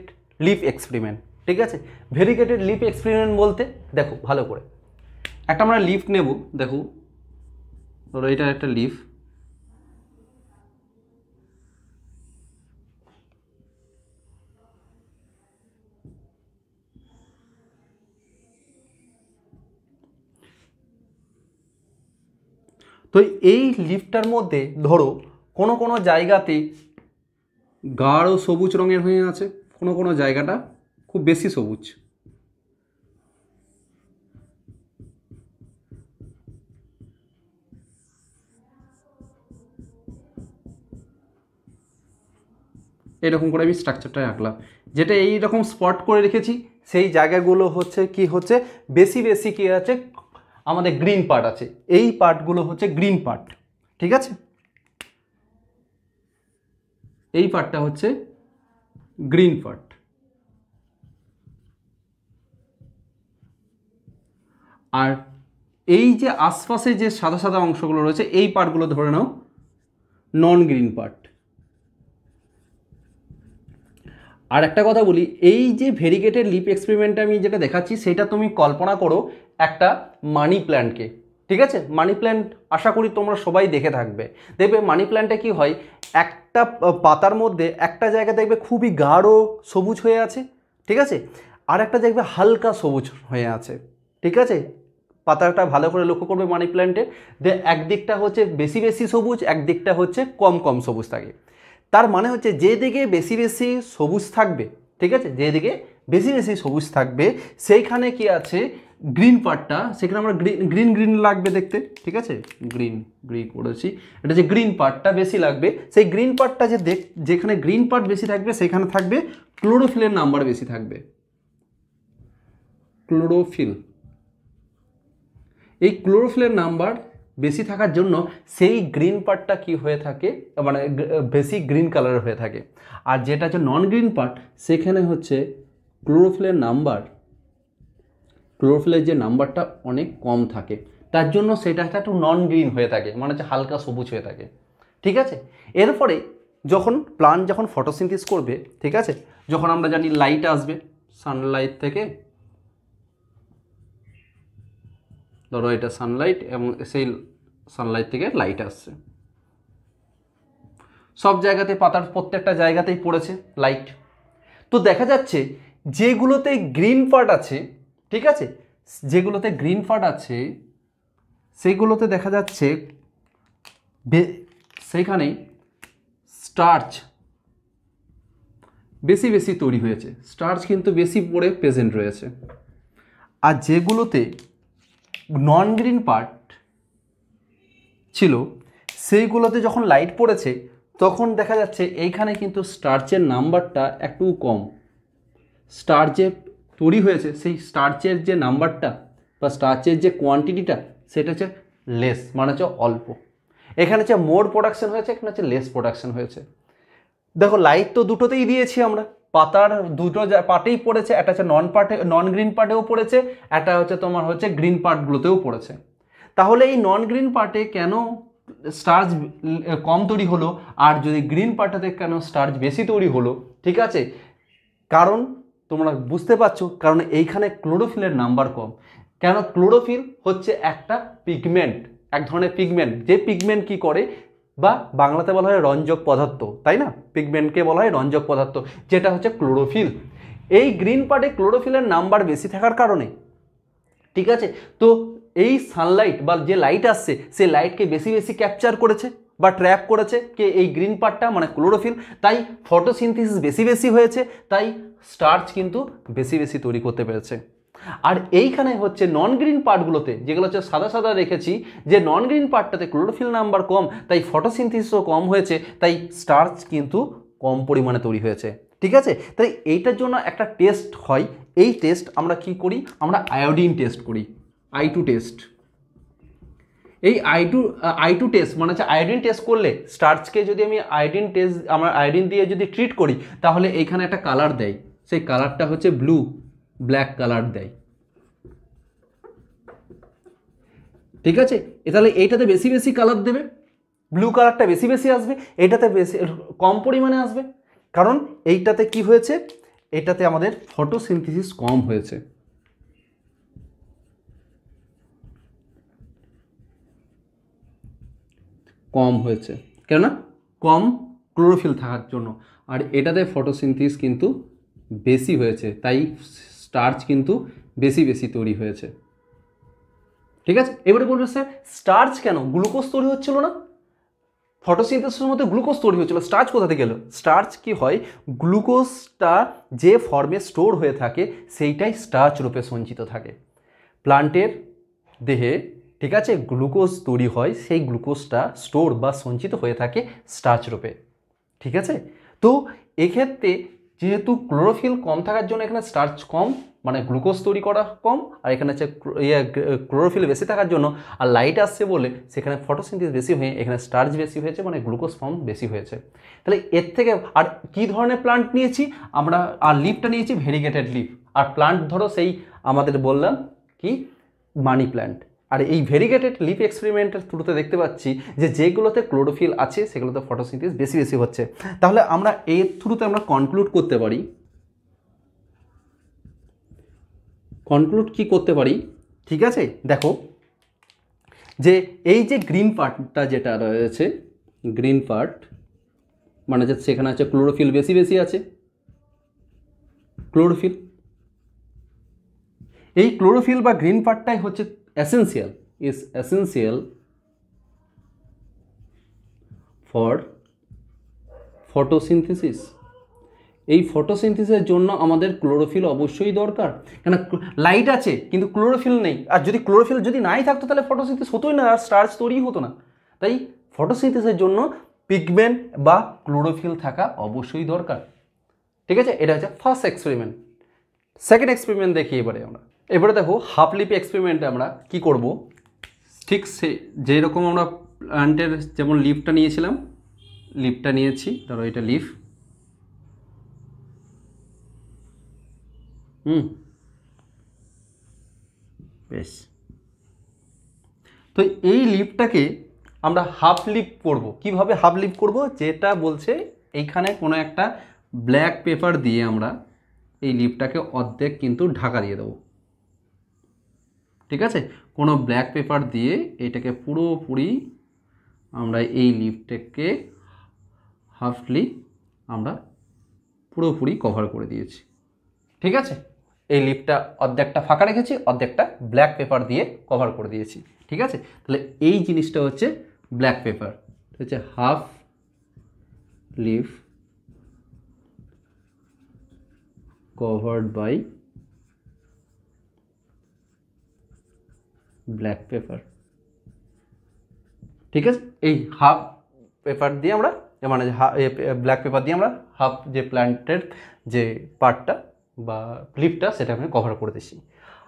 লিপ এক্সপেরিমেন্ট। ঠিক আছে, ভেরিগেটেড লিপ এক্সপেরিমেন্ট বলতে দেখো ভালো করে, একটা আমরা লিফ নেব, দেখো ধরো এটা একটা লিফ, তো এই লিফটার মধ্যে ধরো কোনো কোনো জায়গাতে গাঢ় সবুজ রঙের হয়ে আছে, কোনো কোনো জায়গাটা খুব বেশি সবুজ। এরকম করে আমি স্ট্রাকচারটা রাখলাম, যেটা এইরকম স্পট করে রেখেছি, সেই জায়গাগুলো হচ্ছে কি হচ্ছে বেশি বেশি কি আছে আমাদের গ্রিন পার্ট আছে, এই পার্টগুলো হচ্ছে গ্রিন পার্ট। ঠিক আছে, এই পার্টটা হচ্ছে গ্রিন পার্ট। আর এই যে আশপাশে যে সাদা সাদা অংশগুলো রয়েছে এই পার্টগুলো ধরে নাও নন গ্রিন পার্ট। আর একটা কথা বলি, এই যে ভেরিগেটেড লিপ এক্সপেরিমেন্টে আমি যেটা দেখাচ্ছি সেটা তুমি কল্পনা করো একটা মানি প্ল্যান্টকে। ঠিক আছে, মানি প্ল্যান্ট আশা করি তোমরা সবাই দেখে থাকবে। দেখবে মানি প্ল্যান্টে কি হয়, একটা পাতার মধ্যে একটা জায়গা দেখবে খুবই গাঢ় সবুজ হয়ে আছে। ঠিক আছে, আর একটা দেখবে হালকা সবুজ হয়ে আছে। ঠিক আছে, পাতাটা ভালো করে লক্ষ্য করবে মানি প্ল্যান্টে, একদিকটা হচ্ছে বেশি বেশি সবুজ, একদিকটা হচ্ছে কম কম সবুজ থাকে। তার মানে হচ্ছে যেদিকে বেশি বেশি সবুজ থাকবে, ঠিক আছে, যেদিকে বেশি বেশি সবুজ থাকবে সেইখানে কি আছে গ্রিন পার্টটা, সেখানে আমরা গ্রিন গ্রিন লাগবে দেখতে। ঠিক আছে, গ্রিন গ্রিন করেছি, এটা যে গ্রিন পার্টটা বেশি লাগবে, সেই গ্রিন পার্টটা যে যেখানে গ্রিন পার্ট বেশি থাকবে সেখানে থাকবে ক্লোরোফিলের নাম্বার বেশি থাকবে। ক্লোরোফিল, এই ক্লোরোফিলের নাম্বার বেশি থাকার জন্য সেই গ্রিন পার্টটা কি হয়ে থাকে, মানে বেশি গ্রিন কালারের হয়ে থাকে। আর যেটা হচ্ছে নন গ্রিন পার্ট সেখানে হচ্ছে ক্লোরোফিলের নাম্বার, ক্লোরোফিলের যে নাম্বারটা অনেক কম থাকে, তার জন্য সেটা একটু নন গ্রিন হয়ে থাকে, মানে হচ্ছে হালকা সবুজ হয়ে থাকে। ঠিক আছে, এরপরে যখন প্লান্ট যখন ফটোসিনথেসিস করবে, ঠিক আছে, যখন আমরা জানি লাইট আসবে সানলাইট থেকে, ধরো এটা সানলাইট এবং সেই সানলাইট থেকে লাইট আসছে, সব জায়গাতে পাতার প্রত্যেকটা জায়গাতেই পড়েছে লাইট। তো দেখা যাচ্ছে যেগুলোতে গ্রিন পার্ট আছে, ঠিক আছে, যেগুলোতে গ্রিন পার্ট আছে সেগুলোতে দেখা যাচ্ছে সেইখানে স্টার্চ বেশি বেশি তৈরি হয়েছে, স্টার্চ কিন্তু বেশি পড়ে প্রেজেন্ট রয়েছে। আর যেগুলোতে নন গ্রিন পার্ট ছিল সেইগুলোতে যখন লাইট পড়েছে তখন দেখা যাচ্ছে এইখানে কিন্তু স্টার্চের নাম্বারটা একটু কম, স্টার্চে তৈরি হয়েছে সেই স্টার্চের যে নাম্বারটা বা স্টার্চের যে কোয়ান্টিটিটা সেটা হচ্ছে লেস, মানে হচ্ছে অল্প। এখানে হচ্ছে মোর প্রোডাকশন হয়েছে, এখানে হচ্ছে লেস প্রোডাকশন হয়েছে। দেখো লাইট তো দুটোতেই দিয়েছি আমরা, পাতার দুটো পার্টেই পড়েছে, একটা হচ্ছে নন গ্রিন পার্টেও পড়েছে, একটা হচ্ছে তোমার হচ্ছে গ্রিন পার্টগুলোতেও পড়েছে। তাহলে এই নন গ্রিন পার্টে কেন স্টার্চ কম তৈরি হলো, আর যদি গ্রিন পার্টটাতে কেন স্টার্চ বেশি তৈরি হলো? ঠিক আছে, কারণ তোমরা বুঝতে পারছো, কারণ এইখানে ক্লোরোফিলের নাম্বার কম। কেন? ক্লোরোফিল হচ্ছে একটা পিগমেন্ট, এক ধরনের পিগমেন্ট, যে পিগমেন্ট কি করে, বা বাংলাতে বলা হয় রঞ্জক পদার্থ, তাই না? পিগমেন্টকে বলা হয় রঞ্জক পদার্থ, যেটা হচ্ছে ক্লোরোফিল। এই গ্রিন পার্টে ক্লোরোফিলের নাম্বার বেশি থাকার কারণে, ঠিক আছে, তো এই সানলাইট বা যে লাইট আসছে সেই লাইটকে বেশি বেশি ক্যাপচার করেছে বা ট্র্যাপ করেছে কে এই গ্রিন পার্টটা মানে ক্লোরোফিল, তাই ফটোসিনথেসিস বেশি বেশি হয়েছে, তাই স্টার্চ কিন্তু বেশি বেশি তৈরি করতে পেরেছে। আর এইখানে হচ্ছে নন গ্রিন পার্টগুলোতে যেগুলো হচ্ছে সাদা সাদা রেখেছি, যে নন গ্রিন পার্টটাতে ক্লোরোফিল নাম্বার কম, তাই ফটোসিনথেসিসও কম হয়েছে, তাই স্টার্চ কিন্তু কম পরিমাণে তৈরি হয়েছে। ঠিক আছে, তাই এইটার জন্য একটা টেস্ট হয়, এই টেস্ট আমরা কি করি, আমরা আয়োডিন টেস্ট করি, I2 টেস্ট। এই I2 টেস্ট মানে হচ্ছে আয়োডিন টেস্ট করলে স্টার্চকে যদি আমি আমরা আয়োডিন দিয়ে যদি ট্রিট করি তাহলে এইখানে একটা কালার দেয়, সেই কালারটা হচ্ছে ব্ল্যাক কালার দেয়। ঠিক আছে, তাহলে এইটাতে বেশি বেশি কালার দেবে, ব্লু কালারটা বেশি বেশি আসবে, এইটাতে বেশি কম পরিমাণে আসবে, কারণ এইটাতে কি হয়েছে, এটাতে আমাদের ফটোসিনথেসিস কম হয়েছে। কেননা কম ক্লোরোফিল থাকার জন্য, আর এটাতে ফটোসিনথেসিস কিন্তু বেশি হয়েছে, তাই স্টার্চ কিন্তু বেশি বেশি তৈরি হয়েছে। ঠিক আছে, এবারে বলবে স্যার স্টার্চ কেন, গ্লুকোজ তৈরি হচ্ছিল না? ফটোসিনথেসিসের মধ্যে গ্লুকোজ তৈরি হচ্ছিল, স্টার্চ কোথা থেকে গেল? স্টার্চ কি হয়, গ্লুকোজটা যে ফর্মে স্টোর হয়ে থাকে সেইটাই স্টার্চ রূপে সঞ্চিত থাকে প্লান্টের দেহে। ঠিক আছে, গ্লুকোজ তৈরি হয়, সেই গ্লুকোজটা স্টোর বা সঞ্চিত হয়ে থাকে স্টার্চ রূপে। ঠিক আছে, তো এক্ষেত্রে যেহেতু ক্লোরোফিল কম থাকার জন্য এখানে স্টার্চ কম, মানে গ্লুকোজ তৈরি করা কম, আর এখানে হচ্ছে ক্লোরোফিল বেশি থাকার জন্য আর লাইট আসছে বলে সেখানে ফটোসিনথেসিস বেশি হয়ে এখানে স্টার্চ বেশি হয়েছে, মানে গ্লুকোজ ফর্ম বেশি হয়েছে। তাহলে এর থেকে আর কি ধরনের প্লান্ট নিয়েছি আমরা, আর লিফটা নিয়েছি ভেরিগেটেড লিফ, আর প্লান্ট ধরো সেই আমাদের বললাম কি মানি প্ল্যান্ট। আর এই ভেরিগেটেড লিফ এক্সপেরিমেন্টের থ্রুতে দেখতে পাচ্ছি যে যেগুলোতে ক্লোরোফিল আছে সেগুলোতে ফটোসিনথেসিস বেশি বেশি হচ্ছে। তাহলে আমরা এর থ্রুতে আমরা কনক্লুড কি করতে পারি, ঠিক আছে, দেখো যে এই যে গ্রিন পার্টটা যেটা রয়েছে, গ্রিন পার্ট মানে যে সেখানে আছে ক্লোরোফিল বেশি বেশি আছে, ক্লোরোফিল, এই ক্লোরোফিল বা গ্রিন পার্টটাই হচ্ছে essential for photosynthesis। এই ফটোসিনথেসিসের জন্য আমাদের ক্লোরোফিল অবশ্যই দরকার, কেন লাইট আছে কিন্তু ক্লোরোফিল নেই, আর যদি ক্লোরোফিল যদি নাই থাকতো তাহলে ফটোসিনথেসিস হতোই না, আর স্টার্চ তৈরি হতো না। তাই ফটোসিনথেসিসের জন্য পিগমেন্ট বা ক্লোরোফিল থাকা অবশ্যই দরকার। ঠিক আছে, এটা হচ্ছে ফার্স্ট এক্সপেরিমেন্ট। সেকেন্ড এক্সপেরিমেন্ট দেখি এবারে দেখো হাফ লিপ এক্সপেরিমেন্টে আমরা কি করব, ঠিক যেরকম আমরা প্লান্টের যেমন লিফটা নিয়েছি, ধরো এটা লিফ, বেশ, তো এই লিফটাকে আমরা হাফ লিপ করব। কিভাবে হাফ লিপ করব, যেটা বলছে এইখানে কোনো একটা ব্ল্যাক পেপার দিয়ে আমরা এই লিফটাকে অর্ধেক কিন্তু ঢাকা দিয়ে দেবো। ঠিক আছে, কোনো ব্ল্যাক পেপার দিয়ে এটাকে পুরোপুরি আমরা এই লিফটাকে হাফলি আমরা পুরোপুরি কভার করে দিয়েছি। ঠিক আছে, এই লিফটা অর্ধেকটা ফাঁকা রেখেছি, অর্ধেকটা ব্ল্যাক পেপার দিয়ে কভার করে দিয়েছি। ঠিক আছে, তাহলে এই জিনিসটা হচ্ছে ব্ল্যাক পেপার, হচ্ছে half leaf covered by black paper. ঠিক আছে, এই হাফ পেপার দিয়ে আমরা মানে ব্ল্যাক পেপার দিয়ে আমরা হাফ যে প্ল্যান্টের যে পার্টটা বা লিফটা সেটা আমি কভার করে দিচ্ছি।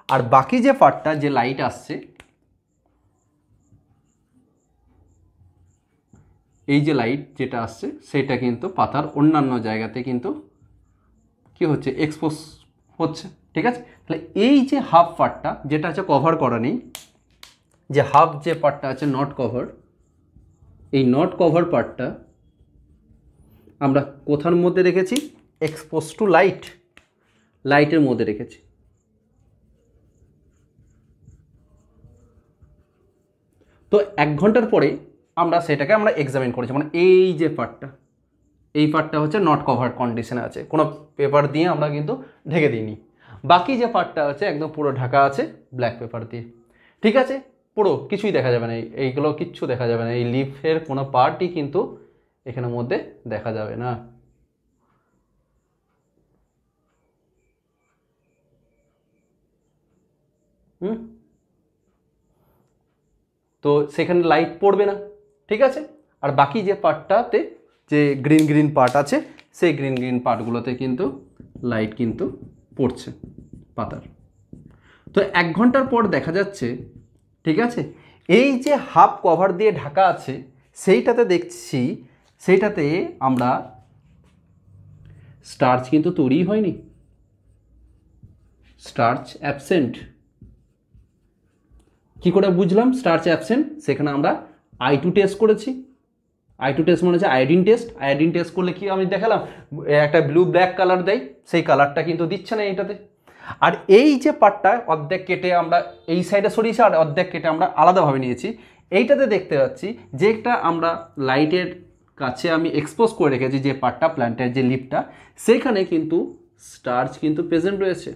আর বাকি যে পার্টটা যে লাইট আসছে, এই যে লাইট যেটা আসছে সেটা কিন্তু পাতার অন্যান্য জায়গাতে কিন্তু কি হচ্ছে, এক্সপোজ হচ্ছে। ঠিক আছে, তাহলে এই যে হাফ পার্টটা যেটা আছে কভার করা নেই, যে হাফ যে পার্টটা আছে নট কভার, এই নট কভার পার্টটা আমরা কোথার মধ্যে রেখেছি, এক্সপোজ টু লাইটের মধ্যে রেখেছি। তো 1 ঘন্টার পরে আমরা সেটাকে এক্সামিন করেছি, মানে এই যে পার্টটা হচ্ছে নট কভার কন্ডিশনে আছে, কোনো পেপার দিয়ে আমরা কিন্তু ঢেকে দিইনি। বাকি যে পার্টটা আছে একদম পুরো ঢাকা আছে ব্ল্যাক পেপার দিয়ে। ঠিক আছে, পুরো কিছুই দেখা যাবে না, এইগুলো কিচ্ছু দেখা যাবে না, এই লিফের কোনো পার্টই কিন্তু এখানের মধ্যে দেখা যাবে না। তো সেখানে লাইট পড়বে না, ঠিক আছে। আর বাকি যে পার্টটাতে যে গ্রিন গ্রিন পার্ট আছে সেই গ্রিন গ্রিন পার্টগুলোতে কিন্তু লাইট কিন্তু পড়ছে পাতার। তো 1 ঘন্টার পর দেখা যাচ্ছে, ঠিক আছে, এই যে হাফ কভার দিয়ে ঢাকা আছে সেইটাতে দেখছি, সেইটাতে আমরা স্টার্চ কিন্তু তৈরি হয়নি, স্টার্চ অ্যাবসেন্ট। কি করে বুঝলাম স্টার্চ অ্যাবসেন্ট? সেখানে আমরা I2 টেস্ট করেছি। I2 টেস্ট মনে হচ্ছে আয়োডিন টেস্ট। আয়োডিন টেস্ট করলে কি আমি দেখালাম, একটা ব্লু ব্ল্যাক কালার দেয়, সেই কালারটা কিন্তু দিচ্ছে না এটাতে। আর এই যে পার্টটা অর্ধেক কেটে আমরা এই সাইডে সরিয়েছি আর অর্ধেক কেটে আমরা আলাদাভাবে নিয়েছি, এইটাতে দেখতে পাচ্ছি যে একটা আমরা লাইটের কাছে আমি এক্সপোজ করে রেখেছি যে পার্টটা, প্ল্যান্টের যে লিপটা, সেখানে কিন্তু স্টার্চ কিন্তু প্রেজেন্ট রয়েছে,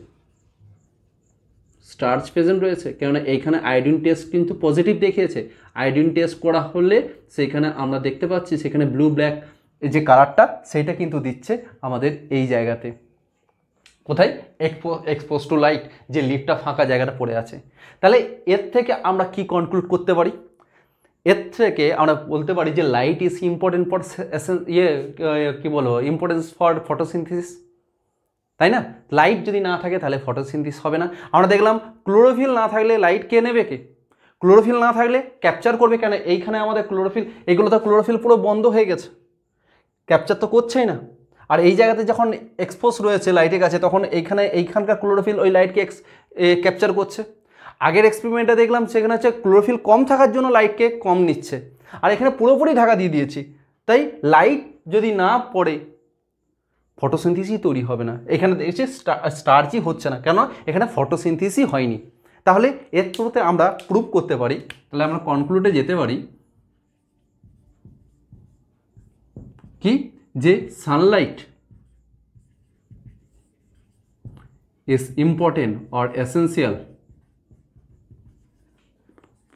স্টার্চ প্রেজেন্ট রয়েছে, কেননা এইখানে আয়োডিন টেস্ট কিন্তু পজিটিভ দেখিয়েছে। আয়োডিন টেস্ট করা হলে সেখানে আমরা দেখতে পাচ্ছি সেখানে ব্লু ব্ল্যাক যে কালারটা সেইটা কিন্তু দিচ্ছে আমাদের এই জায়গাতে, কোথায়, এক্সপোজ টু লাইট, যে লিফটটা ফাঁকা জায়গাটা পড়ে আছে। তাহলে এর থেকে আমরা কি কনক্লুড করতে পারি? এর থেকে আমরা বলতে পারি যে লাইট ইজ ইম্পর্টেন্ট ফর কি বলবো, ইম্পর্টেন্স ফর ফটোসিনথেসিস, তাই না? লাইট যদি না থাকে তাহলে ফটোসিনথেসিস হবে না। আমরা দেখলাম ক্লোরোফিল না থাকলে লাইট কে নেবে, কে? ক্লোরোফিল না থাকলে ক্যাপচার করবে কেন? এইখানে আমাদের ক্লোরোফিল, এগুলো তো ক্লোরোফিল পুরো বন্ধ হয়ে গেছে, ক্যাপচার তো করছেই না। আর এই জায়গাতে যখন এক্সপোজ রয়েছে লাইটের কাছে, তখন এইখানকার ক্লোরোফিল ওই লাইটকে ক্যাপচার করছে। আগের এক্সপেরিমেন্টে দেখলাম সেখানে হচ্ছে ক্লোরোফিল কম থাকার জন্য লাইটকে কম নিচ্ছে, আর এখানে পুরোপুরি ঢাকা দিয়ে দিয়েছি। তাই লাইট যদি না পড়ে ফটোসিনথেসিস তৈরি হবে না। এখানে দেখছি স্টার্চই হচ্ছে না, কেন? এখানে ফটোসিনথেসিস হয়নি। তাহলে এর থ্রুতে আমরা প্রুভ করতে পারি, তাহলে আমরা কনক্লুডে যেতে পারি কি, যে Sunlight is important or essential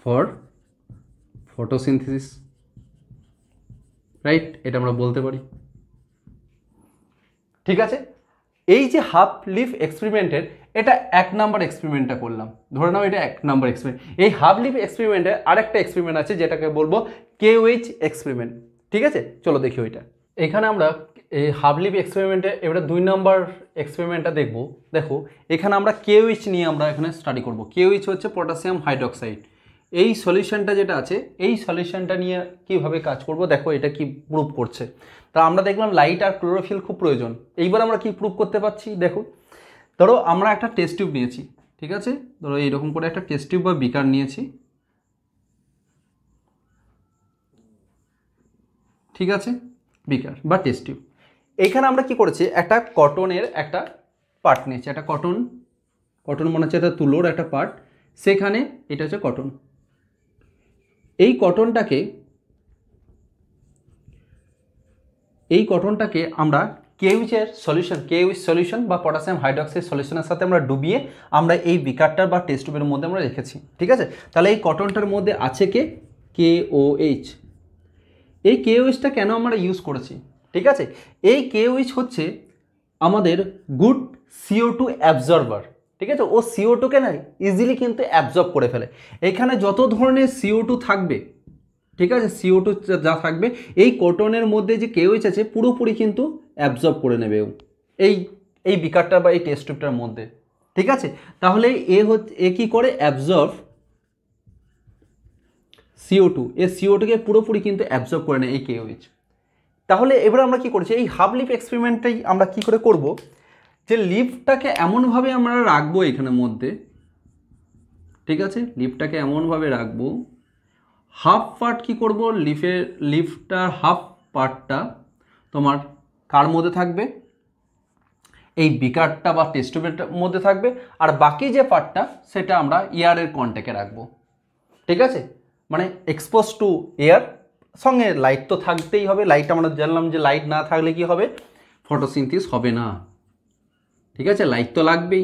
for photosynthesis, right? এটা আমরা বলতে পারি, ঠিক আছে। এই যে হাফ লিফ এক্সপেরিমেন্টের এটা 1 নাম্বার এক্সপেরিমেন্টটা করলাম, ধরে নাও এটা 1 নাম্বার এক্সপেরিমেন্ট। এই হাফ লিফ এক্সপেরিমেন্টে আরেকটা এক্সপেরিমেন্ট আছে যেটাকে বলবো KOH এক্সপেরিমেন্ট, ঠিক আছে। চলো দেখি ওইটা। এখানে আমরা এই হাফ লিফ এক্সপেরিমেন্টে এবারে 2 নাম্বার এক্সপেরিমেন্টটা দেখবো। দেখো এখানে আমরা KOH নিয়ে আমরা এখানে স্টাডি করব। KOH হচ্ছে পটাশিয়াম হাইড্রোক্সাইড। এই সলিউশনটা যেটা আছে, এই সলিউশনটা নিয়ে কিভাবে কাজ করব, দেখো এটা কি প্রুভ করছে। তা আমরা দেখলাম লাইট আর ক্লোরোফিল খুব প্রয়োজন। এইবার আমরা কি প্রুভ করতে পারছি, দেখো। ধরো আমরা একটা টেস্ট টিউব নিয়েছি, ঠিক আছে। ধরো এইরকম করে একটা টেস্ট টিউব বা বিকার নিয়েছি, ঠিক আছে, বিকার বা টেস্ট টিউব। এখানে আমরা কি করেছি, একটা কটনের একটা পার্ট নিয়েছি, একটা কটন মনে হচ্ছে একটা তুলোর একটা পার্ট, সেখানে এটা হচ্ছে কটন। এই কটনটাকে আমরা KOH সলিউশন বা পটাশিয়াম হাইড্রোক্সাইড সলিউশনের সাথে আমরা ডুবিয়ে আমরা এই বিকারটার বা টেস্ট টিউবের মধ্যে আমরা রেখেছি, ঠিক আছে। তাহলে এই কটনটার মধ্যে আছে কে, KOH। এই KOHটা কেন আমরা ইউজ করেছি, ঠিক আছে। এই KOH হচ্ছে আমাদের গুড CO2 অ্যাবজর্বার, ঠিক আছে। ও CO2কে না ইজিলি কিন্তু অ্যাবজর্ব করে ফেলে। এখানে যত ধরনের CO2 থাকবে, ঠিক আছে, CO2 যা থাকবে এই কটনের মধ্যে যে KOH আছে পুরোপুরি কিন্তু অ্যাবজর্ব করে নেবে এই বিকারটা বা এই টেস্ট টিউবটার মধ্যে, ঠিক আছে। তাহলে এ কি করে, অ্যাবজর্ব CO2, এই CO2কে পুরোপুরি কিন্তু অ্যাবজর্ব করে নেয় এই KOH। তাহলে এবার আমরা কি করেছি, এই হাফ লিফ এক্সপেরিমেন্টটাই আমরা কি করে করব, যে লিফটাকে এমনভাবে আমরা রাখবো এখানের মধ্যে, ঠিক আছে, লিফটাকে এমনভাবে রাখবো, হাফ পার্ট কি করব, লিফটার হাফ পার্টটা তোমার কার মধ্যে থাকবে, এই বিকারটা বা টেস্ট টিউবের মধ্যে থাকবে, আর বাকি যে পার্টটা সেটা আমরা এয়ারের কন্ট্যাক্টে রাখবো, ঠিক আছে। মানে এক্সপোজ টু এয়ার, সঙ্গে লাইট তো থাকতেই হবে। লাইট আমরা জানলাম যে লাইট না থাকলে কি হবে, ফটোসিনথেসিস হবে না, ঠিক আছে। লাইট তো লাগবেই,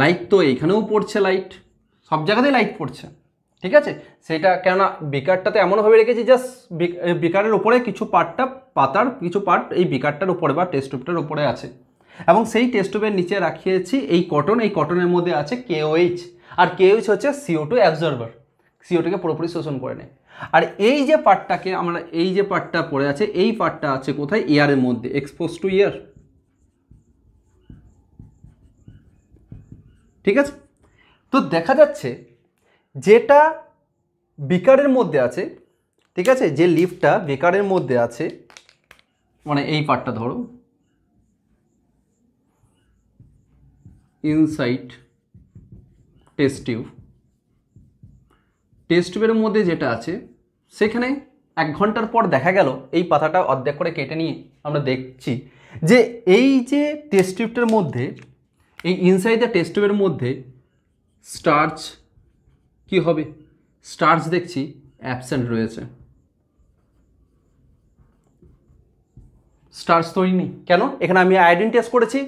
লাইট তো এইখানেও পড়ছে লাইট, সব জায়গাতেই লাইট পড়ছে, ঠিক আছে। সেটা কেননা বিকারটাতে এমনভাবে রেখেছি জাস্ট বিকারের উপরে কিছু পার্টটা, পাতার কিছু পার্ট এই বিকারটার উপরে বা টেস্ট টিউবটার উপরে আছে, এবং সেই টেস্ট টিউবের নিচে রাখিয়েছি এই কটন। এই কটনের মধ্যে আছে KOH, আর KOH হচ্ছে CO2 অ্যাবজর্বার, CO2কে পুরোপুরি শোষণ করে নেয়। আর এই যে পার্টটাকে আমরা, এই যে পার্টটা পড়ে আছে, এই পার্টটা আছে কোথায়, এয়ারের মধ্যে, এক্সপোজ টু এয়ার, ঠিক আছে। তো দেখা যাচ্ছে যেটা বিকারের মধ্যে আছে, ঠিক আছে, যে লিফটটা বিকারের মধ্যে আছে, মানে এই পার্টটা ধরো, ইনসাইড টেস্ট টিউব, টেস্ট টিউবের মধ্যে যেটা আছে সেখানে 1 ঘন্টার পর দেখা গেল এই পাতাটা অর্ধেক করে কেটে নিয়ে আমরা দেখছি যে এই যে টেস্ট টিউবটার মধ্যে, এই ইনসাইড দ্য টেস্ট টিউবের মধ্যে স্টার্চ কি হবে, স্টার্চ দেখছি অ্যাবসেন্ট রয়েছে, স্টার্চ তৈরি নেই। কেন? এখানে আমি আয়োডিন টেস্ট করেছি,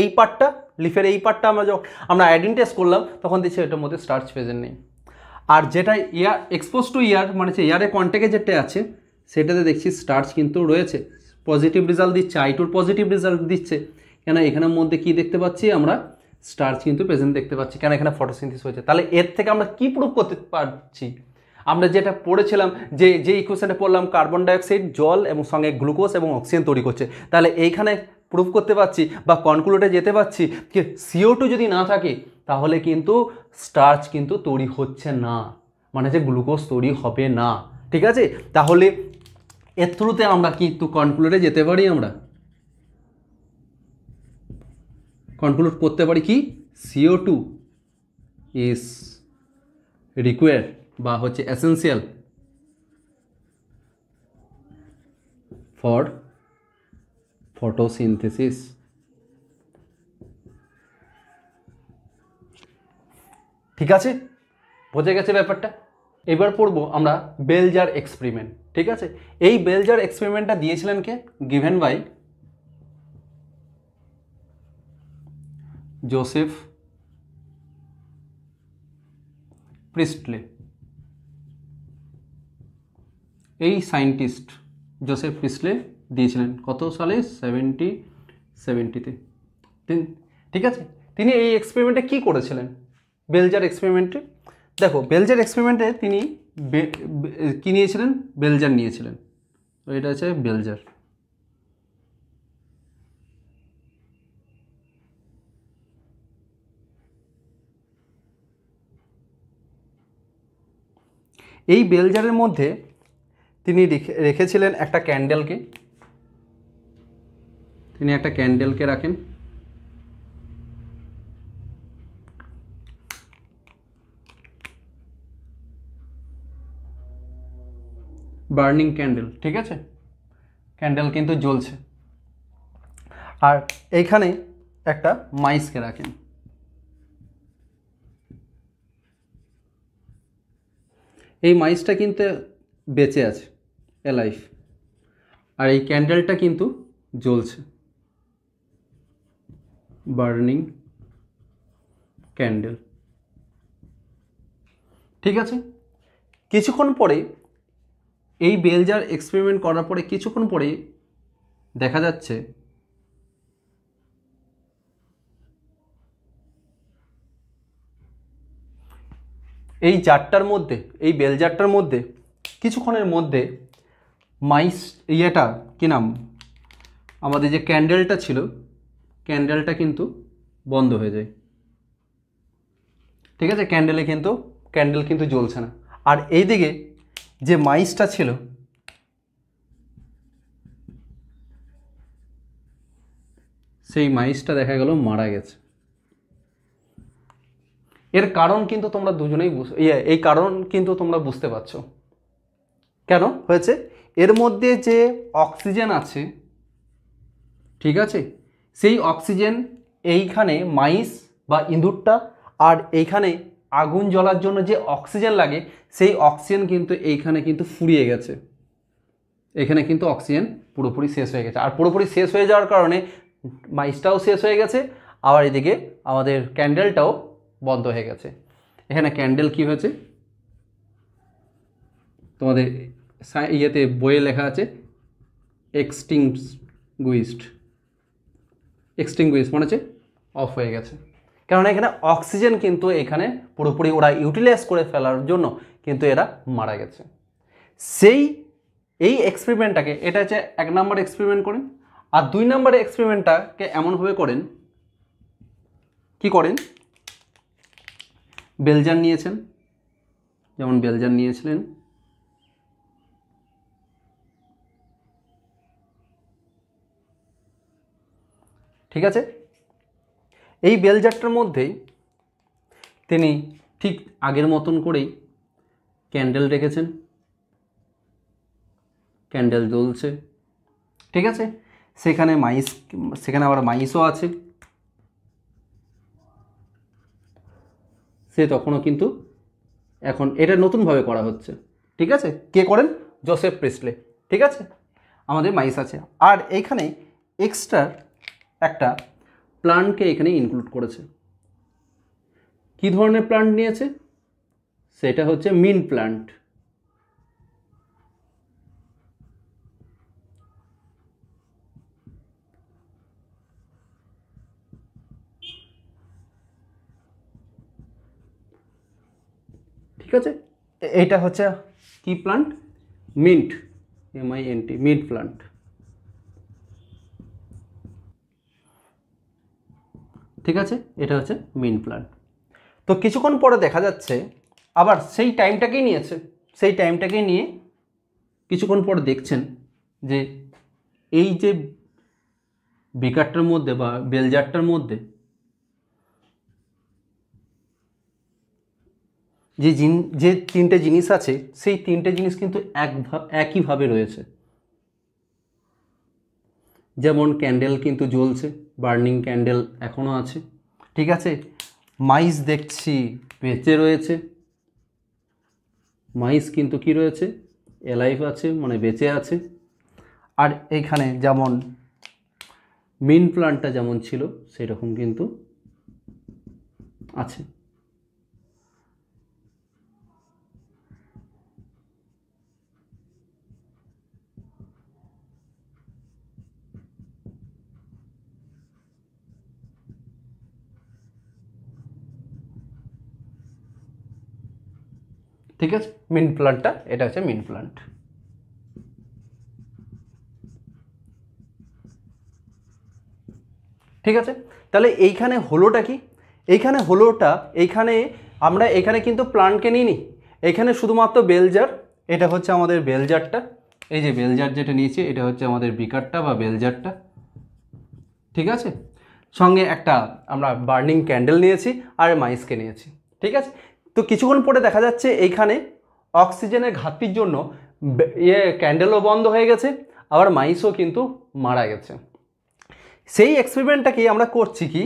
এই পার্টটা, লিফের এই পার্টটা আমরা আয়োডিন টেস্ট করলাম, তখন দেখছি এটার মধ্যে স্টার্চ প্রেজেন্ট নেই। আর যেটা এয়ার এক্সপোজ টু এয়ার, মানে এয়ারের কন্ট্যাক্টে যেটা আছে সেটাতে দেখছি স্টার্চ কিন্তু রয়েছে, পজিটিভ রেজাল্ট দিচ্ছে, I2 পজিটিভ রেজাল্ট দিচ্ছে। কেন? এখানের মধ্যে কি দেখতে পাচ্ছি আমরা, স্টার্চ কিন্তু প্রেজেন্ট দেখতে পাচ্ছি, কেন এখানে ফটোসিনথেসিস হয়েছে। তাহলে এর থেকে আমরা কি প্রুভ করতে পারছি, আমরা যেটা পড়েছিলাম যে ইকুয়েশনটা পড়লাম, কার্বন ডাইঅক্সাইড, জল এবং সঙ্গে গ্লুকোজ এবং অক্সিজেন তৈরি করছে। তাহলে এইখানে প্রুভ করতে পারছি বা কনক্লুডে যেতে পারছি যে CO2 যদি না থাকে তাহলে কিন্তু স্টার্চ কিন্তু তৈরি হচ্ছে না, মানে যে গ্লুকোজ তৈরি হবে না, ঠিক আছে। তাহলে এর থ্রুতে আমরা কিন্তু কনক্লুডে যেতে পারি, আমরা কনক্লুড করতে পারি কি, CO2 ইজ রিকোয়ার্ড বা হচ্ছে এসেন্সিয়াল ফর ফটোসিনথেসিস। ঠিক আছে, বোঝা গেছে ব্যাপারটা। এবার পড়বো আমরা বেলজার এক্সপেরিমেন্ট, ঠিক আছে। এই বেলজার এক্সপেরিমেন্টটা দিয়েছিলেন কে, গিভেন বাই জোসেফ প্রিস্টলে। এই সায়েন্টিস্ট জোসেফ প্রিস্টলে দিয়েছিলেন কত সালে, 1770-তে, ঠিক আছে। তিনি এই এক্সপেরিমেন্টে কি করেছিলেন, বেলজার এক্সপেরিমেন্টে, দেখো বেলজার এক্সপেরিমেন্টে তিনি কি নিয়েছিলেন, বেলজার নিয়েছিলেন। তো এটা হচ্ছে বেলজার। এই বেলজারের মধ্যে তিনি রেখেছিলেন একটা ক্যান্ডেলকে, তিনি একটা ক্যান্ডেলকে রাখেন, বার্নিং ক্যান্ডেল, ঠিক আছে, ক্যান্ডেল কিন্তু জ্বলছে। আর এইখানে একটা মাইসকে রাখেন, এই মাইসটা কিন্তু বেঁচে আছে, এলাইভ, আর এই ক্যান্ডেলটা কিন্তু জ্বলছে, বার্নিং ক্যান্ডেল, ঠিক আছে। কিছুক্ষণ পরে এই বেলজার এক্সপেরিমেন্ট করার পরে কিছুক্ষণ পরে দেখা যাচ্ছে এই জারটার মধ্যে, এই বেলজারটার মধ্যে কিছুক্ষণের মধ্যে মাইস ইয়েটা কি নাম, আমাদের যে ক্যান্ডেলটা ছিল, ক্যান্ডেলটা কিন্তু বন্ধ হয়ে যায়, ঠিক আছে। ক্যান্ডেল কিন্তু জ্বলছে না। আর এইদিকে যে মাইসটা ছিল, সেই মাইসটা দেখা গেল মারা গেছে। এর কারণ কিন্তু তোমরা দুজনেই এই কারণ কিন্তু তোমরা বুঝতে পারছো কেন হয়েছে। এর মধ্যে যে অক্সিজেন আছে, ঠিক আছে, সেই অক্সিজেন এইখানে মাইস বা ইঁদুরটা, আর এইখানে আগুন জ্বলার জন্য যে অক্সিজেন লাগে সেই অক্সিজেন কিন্তু এইখানে কিন্তু ফুরিয়ে গেছে, এখানে কিন্তু অক্সিজেন পুরোপুরি শেষ হয়ে গেছে। আর পুরোপুরি শেষ হয়ে যাওয়ার কারণে মাইসটাও শেষ হয়ে গেছে, আবার এদিকে আমাদের ক্যান্ডেলটাও বন্ধ হয়ে গেছে। এখানে ক্যান্ডেল কি হয়েছে, তোমাদের ইয়েতে বইয়ে লেখা আছে এক্সটিংগুইশড মানে হচ্ছে অফ হয়ে গেছে, কারণ এখানে অক্সিজেন কিন্তু এখানে পুরোপুরি ওরা ইউটিলাইজ করে ফেলার জন্য কিন্তু এরা মারা গেছে। এই এক্সপেরিমেন্টটাকে, এটা হচ্ছে 1 নম্বর এক্সপেরিমেন্ট করেন। আর 2 নম্বর এক্সপেরিমেন্টটাকে এমনভাবে করেন, কি করেন, বেলজার নিয়েছেন, যেমন বেলজার নিয়েছিলেন, ঠিক আছে। এই বেলজারটার মধ্যেই তিনি ঠিক আগের মতন করেই ক্যান্ডেল রেখেছেন, ক্যান্ডেল জ্বলছে, ঠিক আছে। সেখানে আবার মাইসও আছে, সে তখনও কিন্তু, এখন এটা নতুনভাবে করা হচ্ছে, ঠিক আছে। কে করেন? জোসেফ প্রিস্টলে, ঠিক আছে। আমাদের মাইস আছে, আর এইখানে এক্সট্রা একটা প্লান্টকে এখানে ইনক্লুড করেছে। কি ধরনের প্লান্ট নিয়েছে? সেটা হচ্ছে মিন্ট প্লান্ট। ঠিক আছে, এইটা হচ্ছে কি plant? Mint, MINT, mint plant, ঠিক আছে। এটা হচ্ছে মিন্ট প্লান্ট। তো কিছুক্ষণ পরে দেখা যাচ্ছে আবার সেই টাইমটাকেই নিয়ে কিছুক্ষণ পরে দেখছেন যে এই যে বিকারটার মধ্যে বা বেলজারটার মধ্যে যে 3টে জিনিস আছে, সেই 3টে জিনিস কিন্তু একইভাবে রয়েছে। যেমন ক্যান্ডেল কিন্তু জ্বলছে, বার্নিং ক্যান্ডেল এখনও আছে, ঠিক আছে। মাইস দেখছি বেঁচে রয়েছে, মাইস কিন্তু কি রয়েছে? এলাইভ আছে, মানে বেঁচে আছে। আর এইখানে যেমন মিন্ট প্লান্টটা যেমন ছিল সেরকম কিন্তু আছে। ঠিক আছে, মিন্ট প্লান্টটা, এটা হচ্ছে মিন্ট প্লান্ট। ঠিক আছে, তাহলে এইখানে হলোটা কি? এইখানে আমরা এখানে কিন্তু প্লান্টকে নিইনি, এখানে শুধুমাত্র বেলজার। এটা হচ্ছে আমাদের বেলজারটা, এই যে বেলজার যেটা নিয়েছি এটা হচ্ছে আমাদের বিকারটা বা বেলজারটা, ঠিক আছে। সঙ্গে একটা আমরা বার্নিং ক্যান্ডেল নিয়েছি আর মাইসকে নিয়েছি, ঠিক আছে। তো কিছুক্ষণ পরে দেখা যাচ্ছে এইখানে অক্সিজেনের ঘাটতির জন্য ক্যান্ডেলও বন্ধ হয়ে গেছে, আবার মাইসও কিন্তু মারা গেছে। সেই এক্সপেরিমেন্টটাকেই আমরা করছি কি,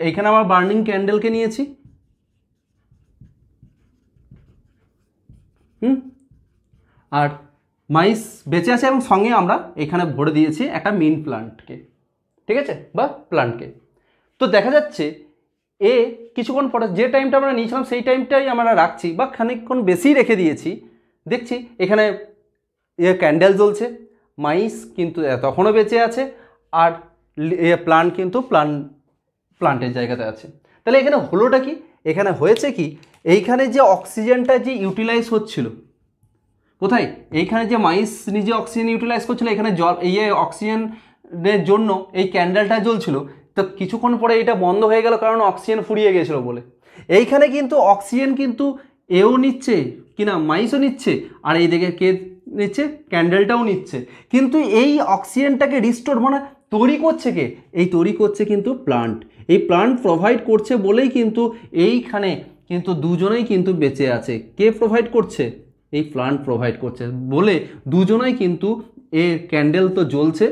এইখানে আমরা বার্নিং ক্যান্ডেলকে নিয়েছি, আর মাইস বেঁচে আছে, এবং সঙ্গে আমরা এখানে ভরে দিয়েছি একটা মিন্ট প্লান্টকে, ঠিক আছে, বা প্লান্টকে। তো দেখা যাচ্ছে কিছুক্ষণ পরে যে টাইমটা আমরা নিয়েছিলাম সেই টাইমটাই আমরা রাখছি, বা খানিকক্ষণ বেশি রেখে দিয়েছি। দেখছি এখানে ক্যান্ডেল জ্বলছে, মাইস কিন্তু তখনও বেঁচে আছে, আর প্লান্ট কিন্তু প্লান্টের জায়গাতে আছে। তাহলে এখানে হলোটা কি? এখানে হয়েছে কি, এইখানে যে অক্সিজেনটা যে ইউটিলাইজ হচ্ছিল, কোথায়? এইখানে যে মাইস নিজে অক্সিজেন ইউটিলাইজ করছিল, এখানে অক্সিজেনের জন্য এই ক্যান্ডেলটা জ্বলছিল। তো কিছুক্ষণ পরে এটা বন্ধ হয়ে গেল, কারণ অক্সিজেন ফুরিয়ে গেছিলো বলে। এইখানে কিন্তু অক্সিজেন কিন্তু এও নিচ্ছে কিনা, মাইসও নিচ্ছে, আর এই দিকে কে নিচ্ছে? ক্যান্ডেলটাও নিচ্ছে। কিন্তু এই অক্সিজেনটাকে রিস্টোর মানে তৈরি করছে কে? এই তৈরি করছে কিন্তু প্লান্ট। এই প্লান্ট প্রোভাইড করছে বলেই কিন্তু এইখানে কিন্তু দুজনেই কিন্তু বেঁচে আছে। কে প্রোভাইড করছে? এই প্লান্ট প্রোভাইড করছে বলে দুজনেই কিন্তু ক্যান্ডেল তো জ্বলছে,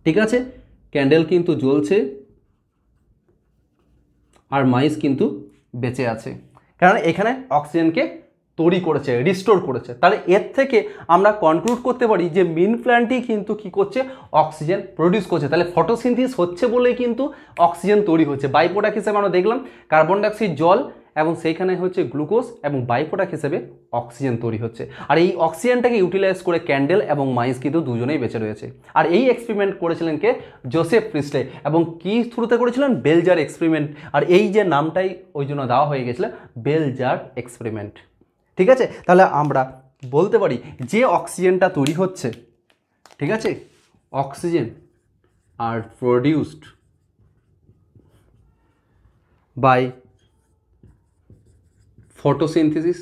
ঠিক আছে, ক্যান্ডেল কিন্তু জ্বলছে, আর মাইস কিন্তু বেঁচে আছে, কারণ এখানে অক্সিজেনকে তৈরি করেছে, রিস্টোর করেছে। তাহলে এর থেকে আমরা কনক্লুড করতে পারি যে মেইন প্ল্যান্টই কিন্তু কি করছে, অক্সিজেন প্রডিউস করছে। তাহলে ফটোসিনথেসিস হচ্ছে বলেই কিন্তু অক্সিজেন তৈরি হচ্ছে। বাই প্রোডাক্ট হিসেবে আমরা দেখলাম কার্বন ডাইঅক্সাইড, জল, এবং সেইখানে হচ্ছে গ্লুকোজ, এবং বাই প্রোডাক্ট হিসেবে অক্সিজেন তৈরি হচ্ছে। আর এই অক্সিজেনটাকে ইউটিলাইজ করে ক্যান্ডেল এবং মাইস কিন্তু দুজনেই বেঁচে রয়েছে। আর এই এক্সপেরিমেন্ট করেছিলেন কে, জোসেফ প্রিস্টলে, এবং কি থ্রুতে করেছিলেন, বেলজার এক্সপেরিমেন্ট। আর এই যে নামটাই ওই জন্য দেওয়া হয়ে গেছিল, বেলজার এক্সপেরিমেন্ট। ঠিক আছে, তাহলে আমরা বলতে পারি যে অক্সিজেনটা তৈরি হচ্ছে, ঠিক আছে, অক্সিজেন আর প্রডিউসড বাই ফটোসিনথেসিস।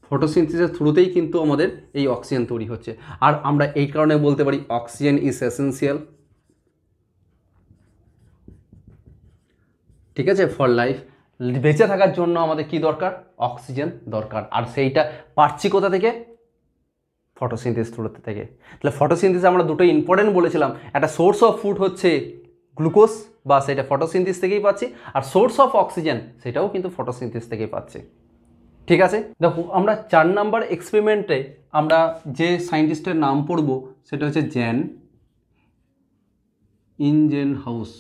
ফটোসিনথেসিসের থ্রুতেই কিন্তু আমাদের এই অক্সিজেন তৈরি হচ্ছে। আর আমরা এই কারণে বলতে পারি অক্সিজেন ইজ এসেন্সিয়াল, ঠিক আছে, ফর লাইফ। বেঁচে থাকার জন্য আমাদের কি দরকার, অক্সিজেন দরকার। আর সেইটা পাচ্ছি কোথা থেকে, ফটোসিনথেসিস থ্রুতে থেকে। তাহলে ফটোসিনথেসিস আমরা দুটো ইম্পর্টেন্ট বলেছিলাম, একটা সোর্স অফ ফুড হচ্ছে গ্লুকোজ, বা সেটা ফটোসিনথেসিস থেকেই পাচ্ছি, আর সোর্স অফ অক্সিজেন সেটাও কিন্তু ফটোসিনথেসিস থেকেই পাচ্ছি। ঠিক আছে, দেখো আমরা 4 নাম্বার এক্সপেরিমেন্টে আমরা যে সায়েন্টিস্টের নাম পড়ব সেটা হচ্ছে জ্যান ইনজেনহাউস।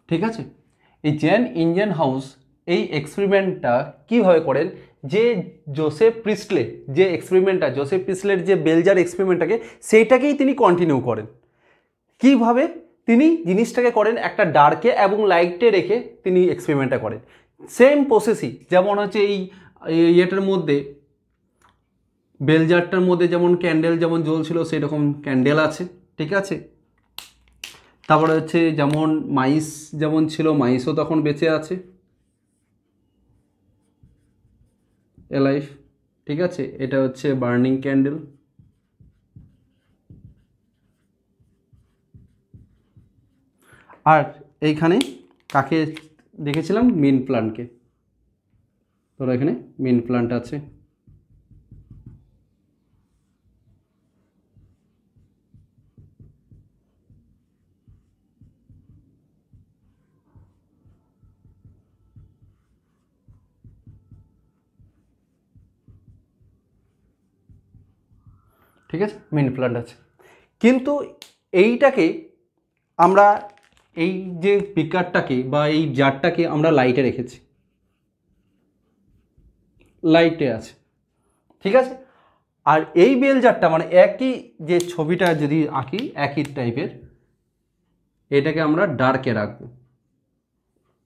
ঠিক আছে, এই জ্যান ইনজেনহাউস এই এক্সপেরিমেন্টটা কীভাবে করেন, যে জোসেফ প্রিস্টলে যে এক্সপেরিমেন্টটা, জোসেফ প্রিস্টলের যে বেলজার এক্সপেরিমেন্টটাকে, সেইটাকেই তিনি কন্টিনিউ করেন। কিভাবে তিনি জিনিসটাকে করেন, একটা ডার্কে এবং লাইটে রেখে তিনি এক্সপেরিমেন্টটা করেন। সেম প্রসেসই, যেমন হচ্ছে এই ইয়েটার মধ্যে, বেলজারটার মধ্যে যেমন ক্যান্ডেল যেমন জ্বলছিল সেরকম ক্যান্ডেল আছে, ঠিক আছে। তারপরে হচ্ছে যেমন মাইস যেমন ছিল, মাইসও তখন বেঁচে আছে, এলাইভ, ঠিক আছে। এটা হচ্ছে বার্নিং ক্যান্ডেল। আর এইখানে কাকে দেখেছিলাম, মেন প্ল্যান্টকে। ধরো এখানে মেন প্ল্যান্ট আছে। ঠিক আছে, মেন প্ল্যান্ট আছে। কিন্তু এইটাকে আমরা, এই যে পিকারটাকে বা এই জারটাকে আমরা লাইটে রেখেছি, লাইটে আছে, ঠিক আছে। আর এই বেল জারটা মানে একই যে ছবিটা যদি আঁকি একই টাইপের, এটাকে আমরা ডার্কে রাখবো।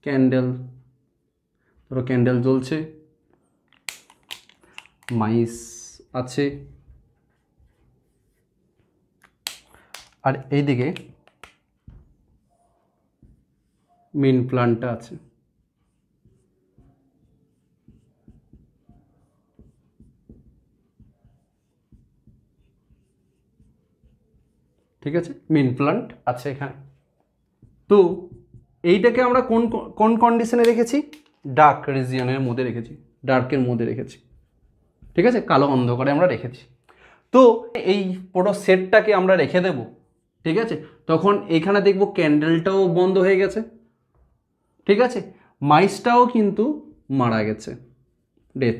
ক্যান্ডেল, ধরো ক্যান্ডেল জ্বলছে, মাইস আছে, আর এইদিকে মেন প্ল্যান্টটা আছে। ঠিক আছে, মেন প্ল্যান্ট আছে এখানে। তো এইটাকে আমরা কোন কোন কন্ডিশনে রেখেছি, ডার্ক রিজিয়নের মধ্যে রেখেছি, ডার্কের মধ্যে রেখেছি, ঠিক আছে, কালো অন্ধকারে আমরা রেখেছি। তো এই পুরো সেটটাকে আমরা রেখে দেব, ঠিক আছে। তখন এখানে দেখব ক্যান্ডেলটাও বন্ধ হয়ে গেছে, ঠিক আছে, মাইসটাও কিন্তু মারা গেছে, ডেথ,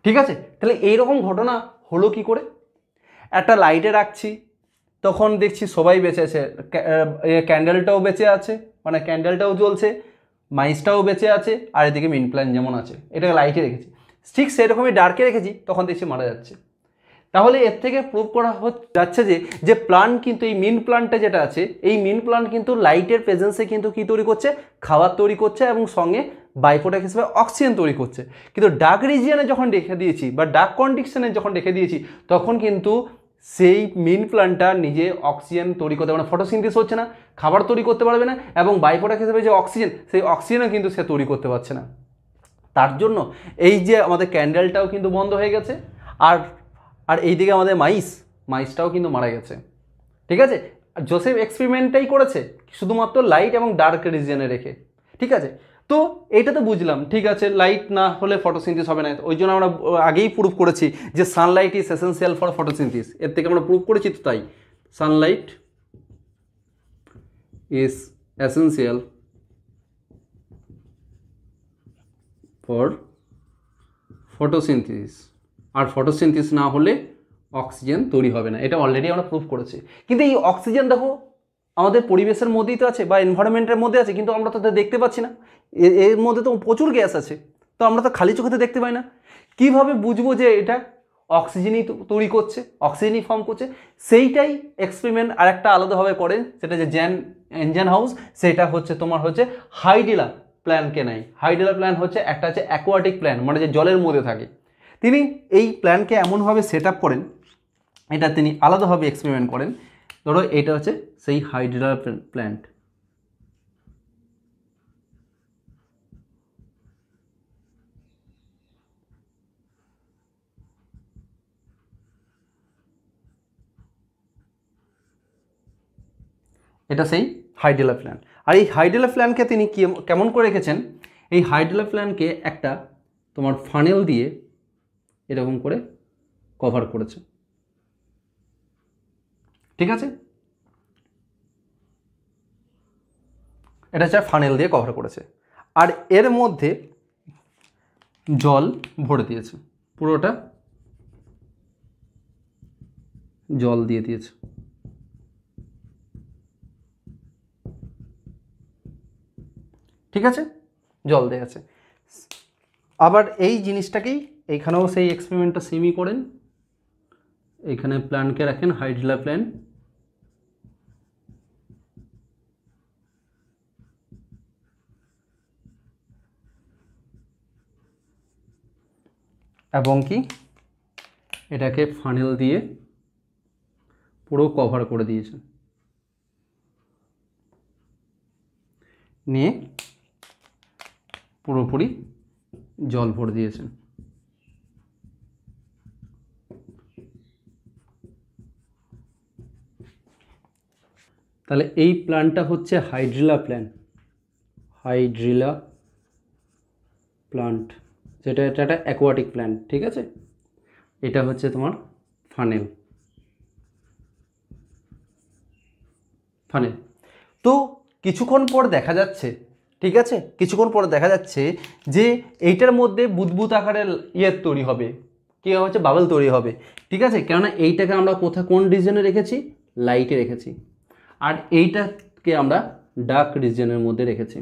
ঠিক আছে। তাহলে এইরকম ঘটনা হলো কি করে, একটা লাইটে রাখছি, তখন দেখছি সবাই বেঁচে আছে, ক্যান্ডেলটাও বেঁচে আছে, মানে ক্যান্ডেলটাও জ্বলছে, মাইসটাও বেঁচে আছে, আর এদিকে মেন প্ল্যান্ট যেমন আছে, এটাকে লাইটে রেখেছি। ঠিক সেরকমই ডার্কে রেখেছি, তখন দেখছি মারা যাচ্ছে। তাহলে এর থেকে প্রুভ করা যাচ্ছে যে প্ল্যান্ট কিন্তু, এই মেন প্ল্যান্টটা যেটা আছে, এই মেন প্ল্যান্ট কিন্তু লাইটের প্রেজেন্সে কিন্তু কি তৈরি করছে, খাবার তৈরি করছে, এবং সঙ্গে বাই প্রোডাক্ট হিসেবে অক্সিজেন তৈরি করছে। কিন্তু ডার্ক রিজিয়নে যখন রেখে দিয়েছি বা ডার্ক কন্ডিশনে যখন রেখে দিয়েছি, তখন কিন্তু সেই মেন প্ল্যান্টটা নিজে অক্সিজেন তৈরি করতে পারে না, ফটোসিনথেসিস হচ্ছে না, খাবার তৈরি করতে পারবে না, এবং বাই প্রোডাক্ট হিসেবে যে অক্সিজেন, সেই অক্সিজেনও কিন্তু সে তৈরি করতে পারছে না। তার জন্য এই যে আমাদের ক্যান্ডেলটাও কিন্তু বন্ধ হয়ে গেছে, আর আর এইদিকে আমাদের মাইসটাও কিন্তু মারা গেছে, ঠিক আছে। জোসেফ এক্সপেরিমেন্টটাই করেছে শুধুমাত্র লাইট এবং ডার্ক রিজিয়নে রেখে, ঠিক আছে। তো এইটা তো বুঝলাম, ঠিক আছে, লাইট না হলে ফটোসিনথেসিস হবে না, ওই জন্য আমরা আগেই প্রুভ করেছি যে sunlight is essential for photosynthesis, এর থেকে আমরা প্রুভ করেছি। তো তাই sunlight is essential for photosynthesis, আর ফটোসিনথেসিস না হলে অক্সিজেন তৈরি হবে না, এটা অলরেডি আমরা প্রুভ করেছি। কিন্তু এই অক্সিজেন দেখো আমাদের পরিবেশের মধ্যেই তো আছে বা এনভায়রনমেন্টের মধ্যে আছে, কিন্তু আমরা তো দেখতে পাচ্ছি না। এর মধ্যে তো প্রচুর গ্যাস আছে, তো আমরা তো খালি চোখেতে দেখতে পাই না। কীভাবে বুঝবো যে এটা অক্সিজেনই তৈরি করছে, অক্সিজেনই ফর্ম করছে? সেইটাই এক্সপেরিমেন্ট আর একটা আলাদাভাবে করে, সেটা যে এনজেন হাউস, সেটা হচ্ছে তোমার হচ্ছে হাইড্রিলা প্ল্যানকে নাই। হাইড্রিলা প্ল্যান হচ্ছে একটা হচ্ছে অ্যাকোয়াটিক প্ল্যান, মানে যে জলের মধ্যে থাকে। তিনি এই প্ল্যানকে এমনভাবে সেট আপ করেন, এটা তিনি আলাদাভাবে এক্সপেরিমেন্ট করেন। ধরো এটা হচ্ছে সেই হাইড্রিলা প্ল্যান্ট। এটা সেই হাইড্রিলা প্ল্যান। আর এই হাইড্রিলা প্ল্যানকে তিনি কেমন করে রেখেছেন? এই হাইড্রিলা প্ল্যানকে একটা তোমার ফানেল দিয়ে এরকম করে কভার করেছে, ঠিক আছে? এটা হচ্ছে ফানেল দিয়ে কভার করেছে, আর এর মধ্যে জল ভরে দিয়েছে, পুরোটা জল দিয়ে দিয়েছে। ঠিক আছে, জল দেওয়া আছে। আবার এই জিনিসটাকেই এইখানেও সেই এক্সপেরিমেন্টটা সেমই করেন। এইখানে প্ল্যানকে রাখেন হাইড্রিলা প্ল্যান, এবং কি এটাকে ফানেল দিয়ে পুরো কভার করে দিয়েছে, নিয়ে পুরোপুরি জল ভরে দিয়েছেন। তাহলে এই প্ল্যান্টটা হচ্ছে হাইড্রিলা প্ল্যান্ট, হাইড্রিলা প্ল্যান্ট, যেটা এটা একটা অ্যাকোয়াটিক প্ল্যান্ট, ঠিক আছে? এটা হচ্ছে তোমার ফানেল। ফানেল তো কিছুক্ষণ পর দেখা যাচ্ছে, ঠিক আছে, কিছুক্ষণ পর দেখা যাচ্ছে যে এইটার মধ্যে বুদবুদ আকারের তৈরি হবে, কী হচ্ছে বাবেল তৈরি হবে, ঠিক আছে? কেননা এইটাকে আমরা কোন রিজনে রেখেছি? লাইটে রেখেছি, আর এইটাকে আমরা ডার্ক রিজনের মধ্যে রেখেছি,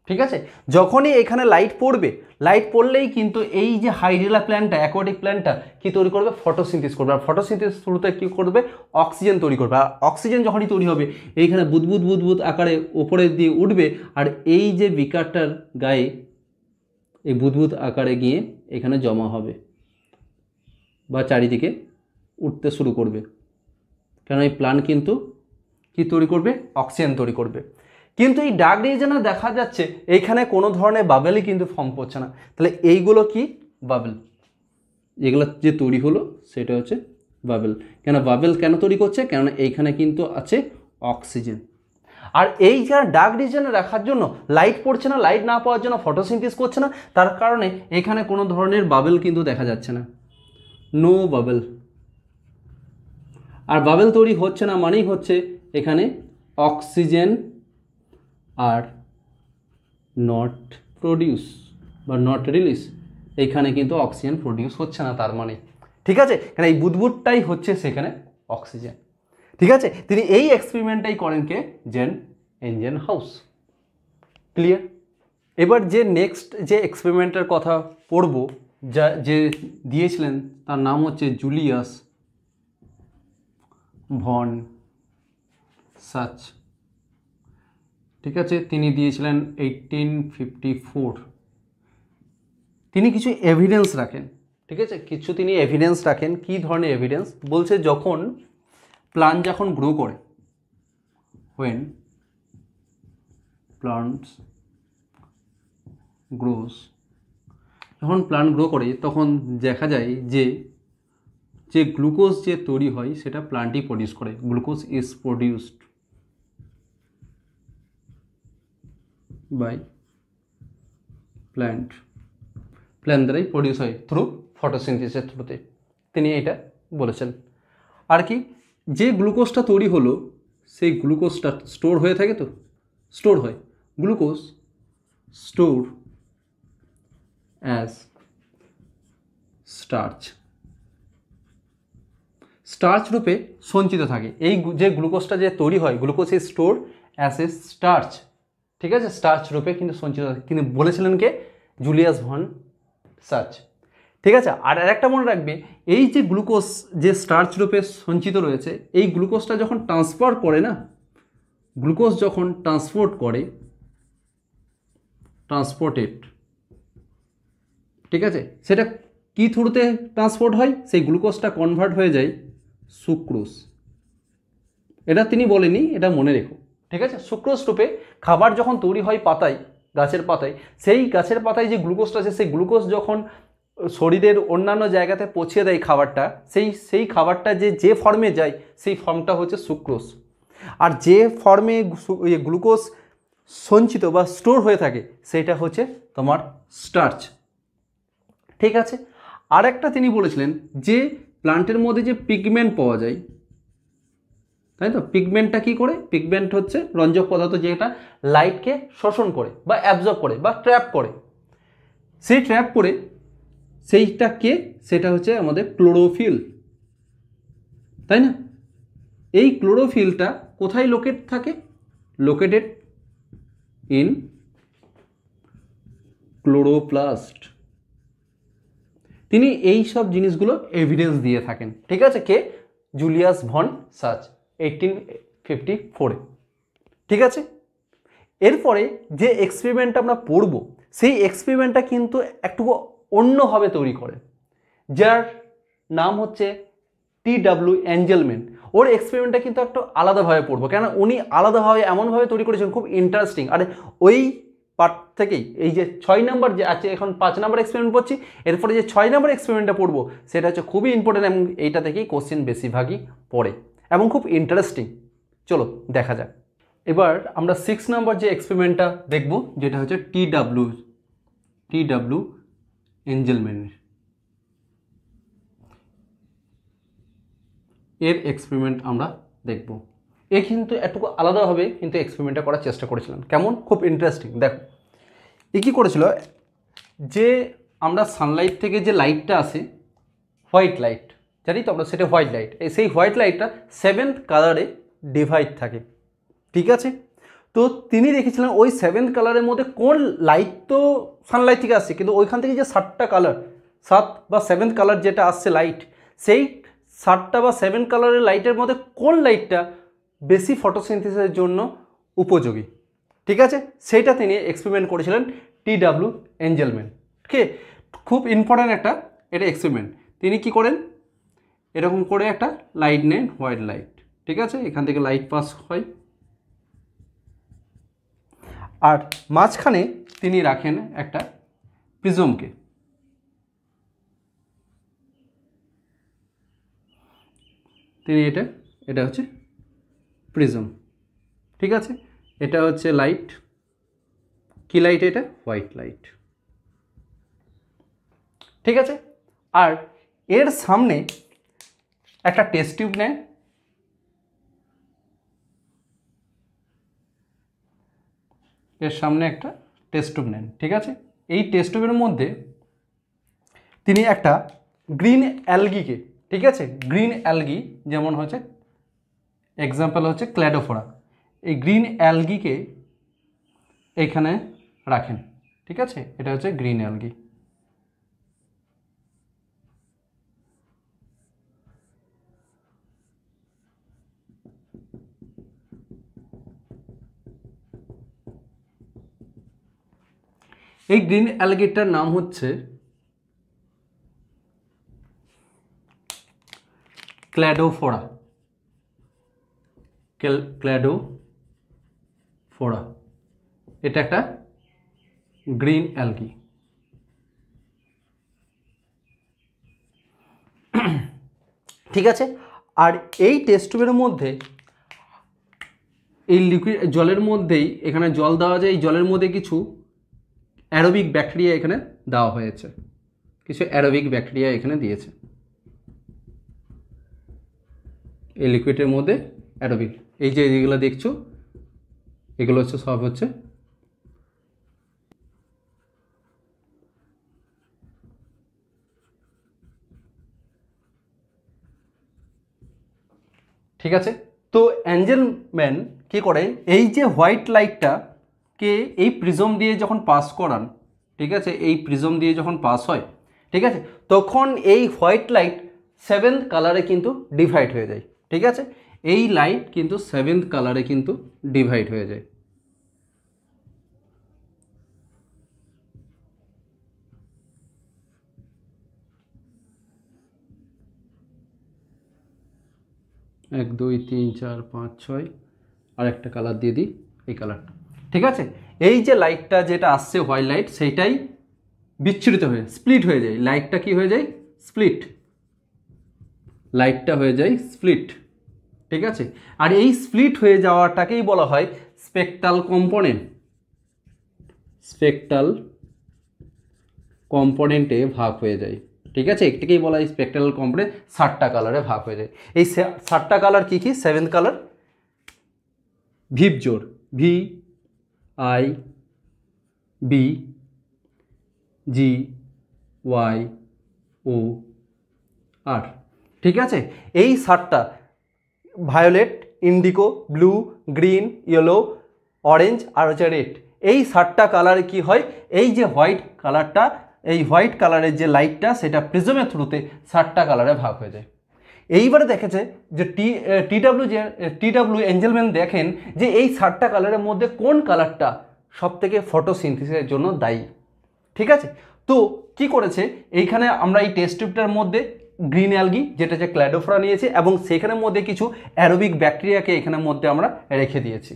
ঠিক আছে? যখনই এখানে লাইট পড়বে, লাইট পড়লেই কিন্তু এই যে হাইড্রিলা প্ল্যান্টটা, অ্যাকোয়াটিক প্ল্যান্টটা কী তৈরি করবে? ফটোসিনথেসিস করবে, আর ফটোসিনথেসিস শুরুতে কী করবে? অক্সিজেন তৈরি করবে, আর অক্সিজেন যখনই তৈরি হবে এইখানে বুদবুদ আকারে ওপরের দিয়ে উঠবে, আর এই যে বিকারটার গায়ে এই বুদবুদ আকারে গিয়ে এখানে জমা হবে বা চারিদিকে উঠতে শুরু করবে, কেন এই প্ল্যান্ট কিন্তু কী তৈরি করবে? অক্সিজেন তৈরি করবে। কিন্তু এই ডার্ক রিজনে দেখা যাচ্ছে এইখানে কোনো ধরনের বাবেলই কিন্তু ফর্ম করছে না। তাহলে এইগুলো কি? বাবেল। এগুলো যে তৈরি হলো সেটা হচ্ছে বাবেল। কেন বাবেল কেন তৈরি করছে? কেননা এইখানে কিন্তু আছে অক্সিজেন। আর এই যারা ডার্ক রিজনে রাখার জন্য লাইট পড়ছে না, লাইট না পাওয়ার জন্য ফটোসিনথেসিস করছে না, তার কারণে এখানে কোনো ধরনের বাবেল কিন্তু দেখা যাচ্ছে না, নো বাবেল। আর বাবেল তৈরি হচ্ছে না মানেই হচ্ছে এখানে অক্সিজেন আর নট প্রডিউস বা নট রিলিজ, এইখানে কিন্তু অক্সিজেন প্রডিউস হচ্ছে না, তার মানে, ঠিক আছে? কারণ এই বুদবুদটাই হচ্ছে সেখানে অক্সিজেন, ঠিক আছে? তিনি এই এক্সপেরিমেন্টটাই করেন কে? এনজেন হাউস। ক্লিয়ার? এবার যে নেক্সট যে এক্সপেরিমেন্টের কথা পড়ব, যে দিয়েছিলেন তার নাম হচ্ছে জুলিয়াস ভন সাচ, ঠিক আছে? তিনি দিয়েছিলেন 1854। তিনি কিছু এভিডেন্স রাখেন, ঠিক আছে? তিনি এভিডেন্স রাখেন। কী ধরনের এভিডেন্স? বলছে যখন প্লান্ট যখন গ্রো করে, when plants grows, যখন প্লান্ট গ্রো করে তখন দেখা যায় যে গ্লুকোজ যে তৈরি হয় সেটা প্লান্টই প্রডিউস করে। Glucose is produced by plant দ্বারাই প্রডিউস হয় থ্রু ফটোসিনথেসিসের থ্রুতে, তিনি এটা বলেছেন। আর কি, যে গ্লুকোজটা তৈরি হলো সেই গ্লুকোজটা স্টোর হয়ে থাকে, তো স্টোর হয়, glucose store as starch, starch রূপে সঞ্চিত থাকে। এই যে গ্লুকোজটা যে তৈরি হয়, glucose is store as a starch, ঠিক আছে, স্টার্চ রূপে কিন্তু সঞ্চিত থাকে, কিন্তু বলেছিলেন কে? জুলিয়াস ভন সাচ, ঠিক আছে। আর আরেকটা মনে রাখবে, এই যে গ্লুকোজ যে স্টার্চ রূপে সঞ্চিত রয়েছে, এই গ্লুকোজটা যখন ট্রান্সফার করে না, গ্লুকোজ যখন ট্রান্সপোর্টেড, ঠিক আছে, সেটা কি থ্রুতে ট্রান্সপোর্ট হয়? সেই গ্লুকোজটা কনভার্ট হয়ে যায় সুক্রোজ। এটা তিনি বলেনি, এটা মনে রেখো, ঠিক আছে। সুক্রোজ রূপে খাবার যখন তৈরি হয় পাতায়, গাছের পাতায়, সেই গাছের পাতায় যে গ্লুকোজটা আছে, সেই গ্লুকোজ যখন শরীরের অন্যান্য জায়গাতে পৌঁছে দেয় খাবারটা, সেই খাবারটা যে ফর্মে যায়, সেই ফর্মটা হচ্ছে সুক্রোজ। আর যে ফর্মে গ্লুকোজ সঞ্চিত বা স্টোর হয়ে থাকে, সেইটা হচ্ছে তোমার স্টার্চ, ঠিক আছে। আর একটা তিনি বলেছিলেন যে প্লান্টের মধ্যে যে পিগমেন্ট পাওয়া যায়, তাই তো, পিগমেন্টটা কী করে? পিগমেন্ট হচ্ছে রঞ্জক পদার্থ যেটা লাইটকে শোষণ করে বা অ্যাবজর্ব করে বা ট্র্যাপ করে। সেই ট্র্যাপ করে সেইটা কে? সেটা হচ্ছে আমাদের ক্লোরোফিল, তাই না? এই ক্লোরোফিলটা কোথায় লোকেট থাকে? Located in chloroplast. তিনি এই সব জিনিসগুলো এভিডেন্স দিয়ে থাকেন, ঠিক আছে। কে? জুলিয়াস ভন সাচ, 1854-এ, ঠিক আছে। এরপরে যে এক্সপেরিমেন্টটা আমরা পড়ব, সেই এক্সপেরিমেন্টটা কিন্তু একটু অন্যভাবে তৈরি করে, যার নাম হচ্ছে টি.ডাব্লিউ. এঞ্জেলম্যান। ওর এক্সপেরিমেন্টটা কিন্তু একটু আলাদাভাবে পড়বো, কেন উনি আলাদাভাবে এমনভাবে তৈরি করেছেন, খুব ইন্টারেস্টিং। আর ওই পার্ট থেকেই এই যে 6 নম্বর যে আছে, এখন 5 নম্বর এক্সপেরিমেন্ট পড়ছি, এরপরে যে 6 নম্বর এক্সপেরিমেন্টটা পড়বো, সেটা হচ্ছে খুবই ইম্পর্টেন্ট এবং এইটা থেকেই কোশ্চেন বেশিরভাগই পড়ে এবং খুব ইন্টারেস্টিং। চলো দেখা যাক। এবার আমরা 6 নম্বর যে এক্সপেরিমেন্টটা দেখব, যেটা হচ্ছে টি.ডাব্লিউ. এঞ্জেলম্যানের এর এক্সপেরিমেন্ট আমরা দেখব। এ কিন্তু একটু আলাদাভাবে কিন্তু এক্সপেরিমেন্টটা করার চেষ্টা করেছিলেন। কেমন? খুব ইন্টারেস্টিং। দেখো এ কী করেছিল, যে আমরা সানলাইট থেকে যে লাইটটা আসে, হোয়াইট লাইট, জানি তো আমরা, সেটা হোয়াইট লাইট, সেই হোয়াইট লাইটটা 7th কালারে ডিভাইড থাকে, ঠিক আছে। তো তিনি দেখেছিলেন ওই 7th কালারের মধ্যে কোন লাইট, তো সানলাইট থেকে আসছে, কিন্তু ওইখান থেকে যে 7টা কালার, 7 বা 7th কালার যেটা আসছে লাইট, সেই 7টা বা 7 কালারের লাইটের মধ্যে কোন লাইটটা বেশি ফটোসিনথেসিসের জন্য উপযোগী, ঠিক আছে, সেইটা তিনি এক্সপেরিমেন্ট করেছিলেন টি.ডাব্লিউ. এঞ্জেলম্যান। ঠিক, খুব ইম্পর্ট্যান্ট একটা এটা এক্সপেরিমেন্ট। তিনি কি করেন, এরকম করে একটা লাইট নেন, হোয়াইট লাইট, ঠিক আছে, এখান থেকে লাইট পাস হয়, আর মাঝখানে তিনি রাখেন একটা প্রিজমকে। তিনি এটা হচ্ছে প্রিজম, ঠিক আছে। এটা হচ্ছে লাইট, কি লাইট? এটা হোয়াইট লাইট, ঠিক আছে। আর এর সামনে একটা টেস্ট টিউব নেয়, এর সামনে একটা টেস্ট টিউব নেন, ঠিক আছে। এই টেস্ট টিউবের মধ্যে তিনি একটা গ্রিন অ্যালগিকে, ঠিক আছে, গ্রিন অ্যালগি যেমন হচ্ছে এক্সাম্পল হচ্ছে ক্ল্যাডোফোরা, এই গ্রিন অ্যালগিকে এখানে রাখেন, ঠিক আছে, এটা হচ্ছে গ্রিন অ্যালগি। এই গ্রিন অ্যালগিটার নাম হচ্ছে ক্ল্যাডোফোরা, ক্ল্যাডোফোরা, এটা একটা গ্রিন অ্যালগি, ঠিক আছে। আর এই টেস্ট টিউবের মধ্যে এই লিকুইড জলের মধ্যেই, এখানে জল দেওয়া যায়, এই জলের মধ্যে কিছু অ্যারোবিক ব্যাকটেরিয়া এখানে দেওয়া হয়েছে, কিছু অ্যারোবিক ব্যাকটেরিয়া এখানে দিয়েছে এই লিকুইডের মধ্যে, অ্যারোবিক, এই যে এইগুলো দেখছো এগুলো হচ্ছে সব হচ্ছে ঠিক আছে। তো অ্যাঞ্জেলম্যান কী করে, এই যে হোয়াইট লাইটটাকে এই প্রিজম দিয়ে যখন পাস করান, ঠিক আছে, এই প্রিজম দিয়ে যখন পাস হয়, ঠিক আছে, তখন এই হোয়াইট লাইট 7th কালারে কিন্তু ডিভাইড হয়ে যায়। ঠিক আছে, এই লাইট কিন্তু 7th কালারে কিন্তু ডিভাইড হয়ে যায়। এক দুই তিন চার পাঁচ ছয়, আর একটা কালার দিয়ে দিই, এই কালারটা। ঠিক আছে, এই যে লাইটটা যেটা আসছে হোয়াইট লাইট, সেইটাই বিচ্ছুরিত হয়ে স্প্লিট হয়ে যায়। লাইটটা কি হয়ে যায়? স্প্লিট। লাইটটা হয়ে যায় স্প্লিট। ঠিক আছে, আর এই স্প্লিট হয়ে যাওয়াটাকেই বলা হয় স্পেকট্রাল কম্পোনেন্ট। স্পেকট্রাল কম্পোনেন্টে ভাগ হয়ে যায়। ঠিক আছে, একটিকেই বলা হয় স্পেকট্রাল কম্পোনেন্ট। 7টা কালারে ভাগ হয়ে যায়। এই 7টা কালার কী কী? 7th colour VIBGYOR, VIBGYOR। ঠিক আছে, এই 7টা violet, indigo, blue, green, yellow, orange আর হচ্ছে রেড, এই 7টা কালারে কি হয়, এই যে হোয়াইট কালারটা, এই হোয়াইট কালারের যে লাইটটা সেটা প্রিজমের থ্রুতে 7টা কালারে ভাগ হয়ে যায়। এইবারে দেখেছে যে টিডাব্লিউ এঞ্জেলম্যান দেখেন যে এই 7টা কালারের মধ্যে কোন কালারটা সবথেকে ফটোসিনথেসিসের জন্য দায়ী। ঠিক আছে, তো কি করেছে, এইখানে আমরা এই টেস্ট টিউবটার মধ্যে গ্রিন অ্যালগি যেটা যে ক্ল্যাডোফোরা নিয়েছে এবং সেখানের মধ্যে কিছু অ্যারোবিক ব্যাকটেরিয়াকে এখানের মধ্যে আমরা রেখে দিয়েছি।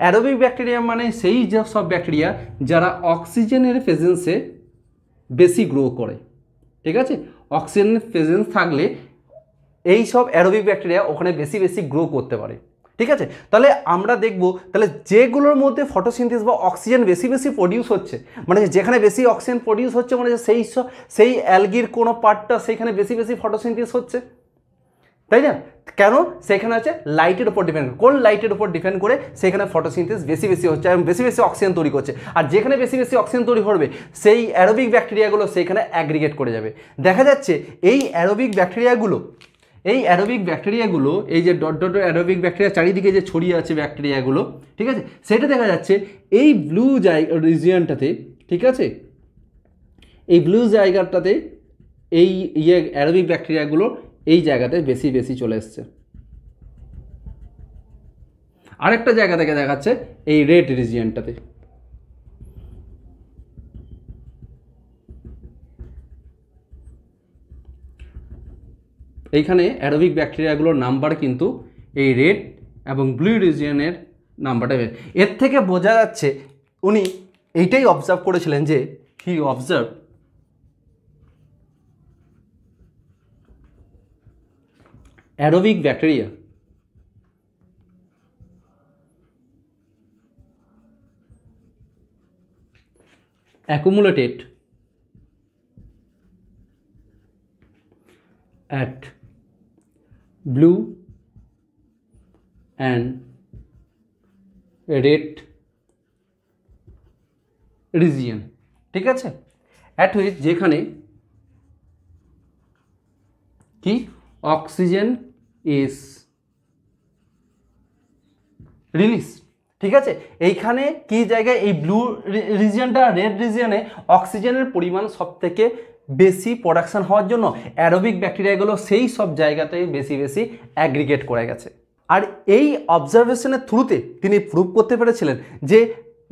অ্যারোবিক ব্যাকটেরিয়া মানে সেই যে সব ব্যাকটেরিয়া যারা অক্সিজেনের প্রেজেন্সে বেশি গ্রো করে। ঠিক আছে, অক্সিজেনের প্রেজেন্স থাকলে এই সব অ্যারোবিক ব্যাকটেরিয়া ওখানে বেশি বেশি গ্রো করতে পারে। ঠিক আছে, তাহলে আমরা দেখব তাহলে যেগুলোর মধ্যে ফটোসিনথেসিস বা অক্সিজেন বেশি বেশি প্রডিউস হচ্ছে, মানে যেখানে বেশি অক্সিজেন প্রডিউস হচ্ছে মানে সেই অ্যালগির কোনো পার্টটা সেখানে বেশি বেশি ফটোসিনথেসিস হচ্ছে, তাই না? কেন? সেখানে হচ্ছে লাইটের উপর ডিপেন্ড, কোন লাইটের উপর ডিপেন্ড করে সেখানে ফটোসিনথেসিস বেশি বেশি হচ্ছে এবং বেশি বেশি অক্সিজেন তৈরি করছে। আর যেখানে বেশি বেশি অক্সিজেন তৈরি করবে সেই অ্যারোবিক ব্যাকটেরিয়াগুলো সেইখানে অ্যাগ্রিগেট করে যাবে। দেখা যাচ্ছে এই অ্যারোবিক ব্যাকটেরিয়াগুলো, এই যে ডট ডট অ্যারোবিক ব্যাকটেরিয়া চারিদিকে যে ছড়িয়ে আছে ব্যাকটেরিয়াগুলো, ঠিক আছে, সেটা দেখা যাচ্ছে এই ব্লু রিজিয়নটাতে। ঠিক আছে, এই ব্লু জায়গাটাতে এই অ্যারোবিক ব্যাকটেরিয়াগুলো এই জায়গাতে বেশি বেশি চলে এসছে। আরেকটা জায়গা থেকে দেখাচ্ছে এই রেড রিজিয়নটাতে। এইখানে অ্যারোবিক ব্যাকটেরিয়াগুলোর নাম্বার কিন্তু এই রেড এবং ব্লু রিজিয়নের নাম্বারটা এর থেকে বোঝা যাচ্ছে উনি এইটাই অবজার্ভ করেছিলেন যে he observe aerobic bacteria accumulated at blue and red region। ঠিক আছে, অ্যাট হুইচ যেখানে কি অক্সিজেন ইজ রিলিজ। ঠিক আছে, এইখানে কি জায়গায় এই ব্লু রিজিয়নটা রেড রিজিয়নে অক্সিজেনের পরিমাণ সব থেকে বেশি প্রোডাকশান হওয়ার জন্য অ্যারোবিক ব্যাকটেরিয়াগুলো সেই সব জায়গাতে বেশি বেশি অ্যাগ্রিগেট করে গেছে। আর এই অবজারভেশনের থ্রুতে তিনি প্রুভ করতে পেরেছিলেন যে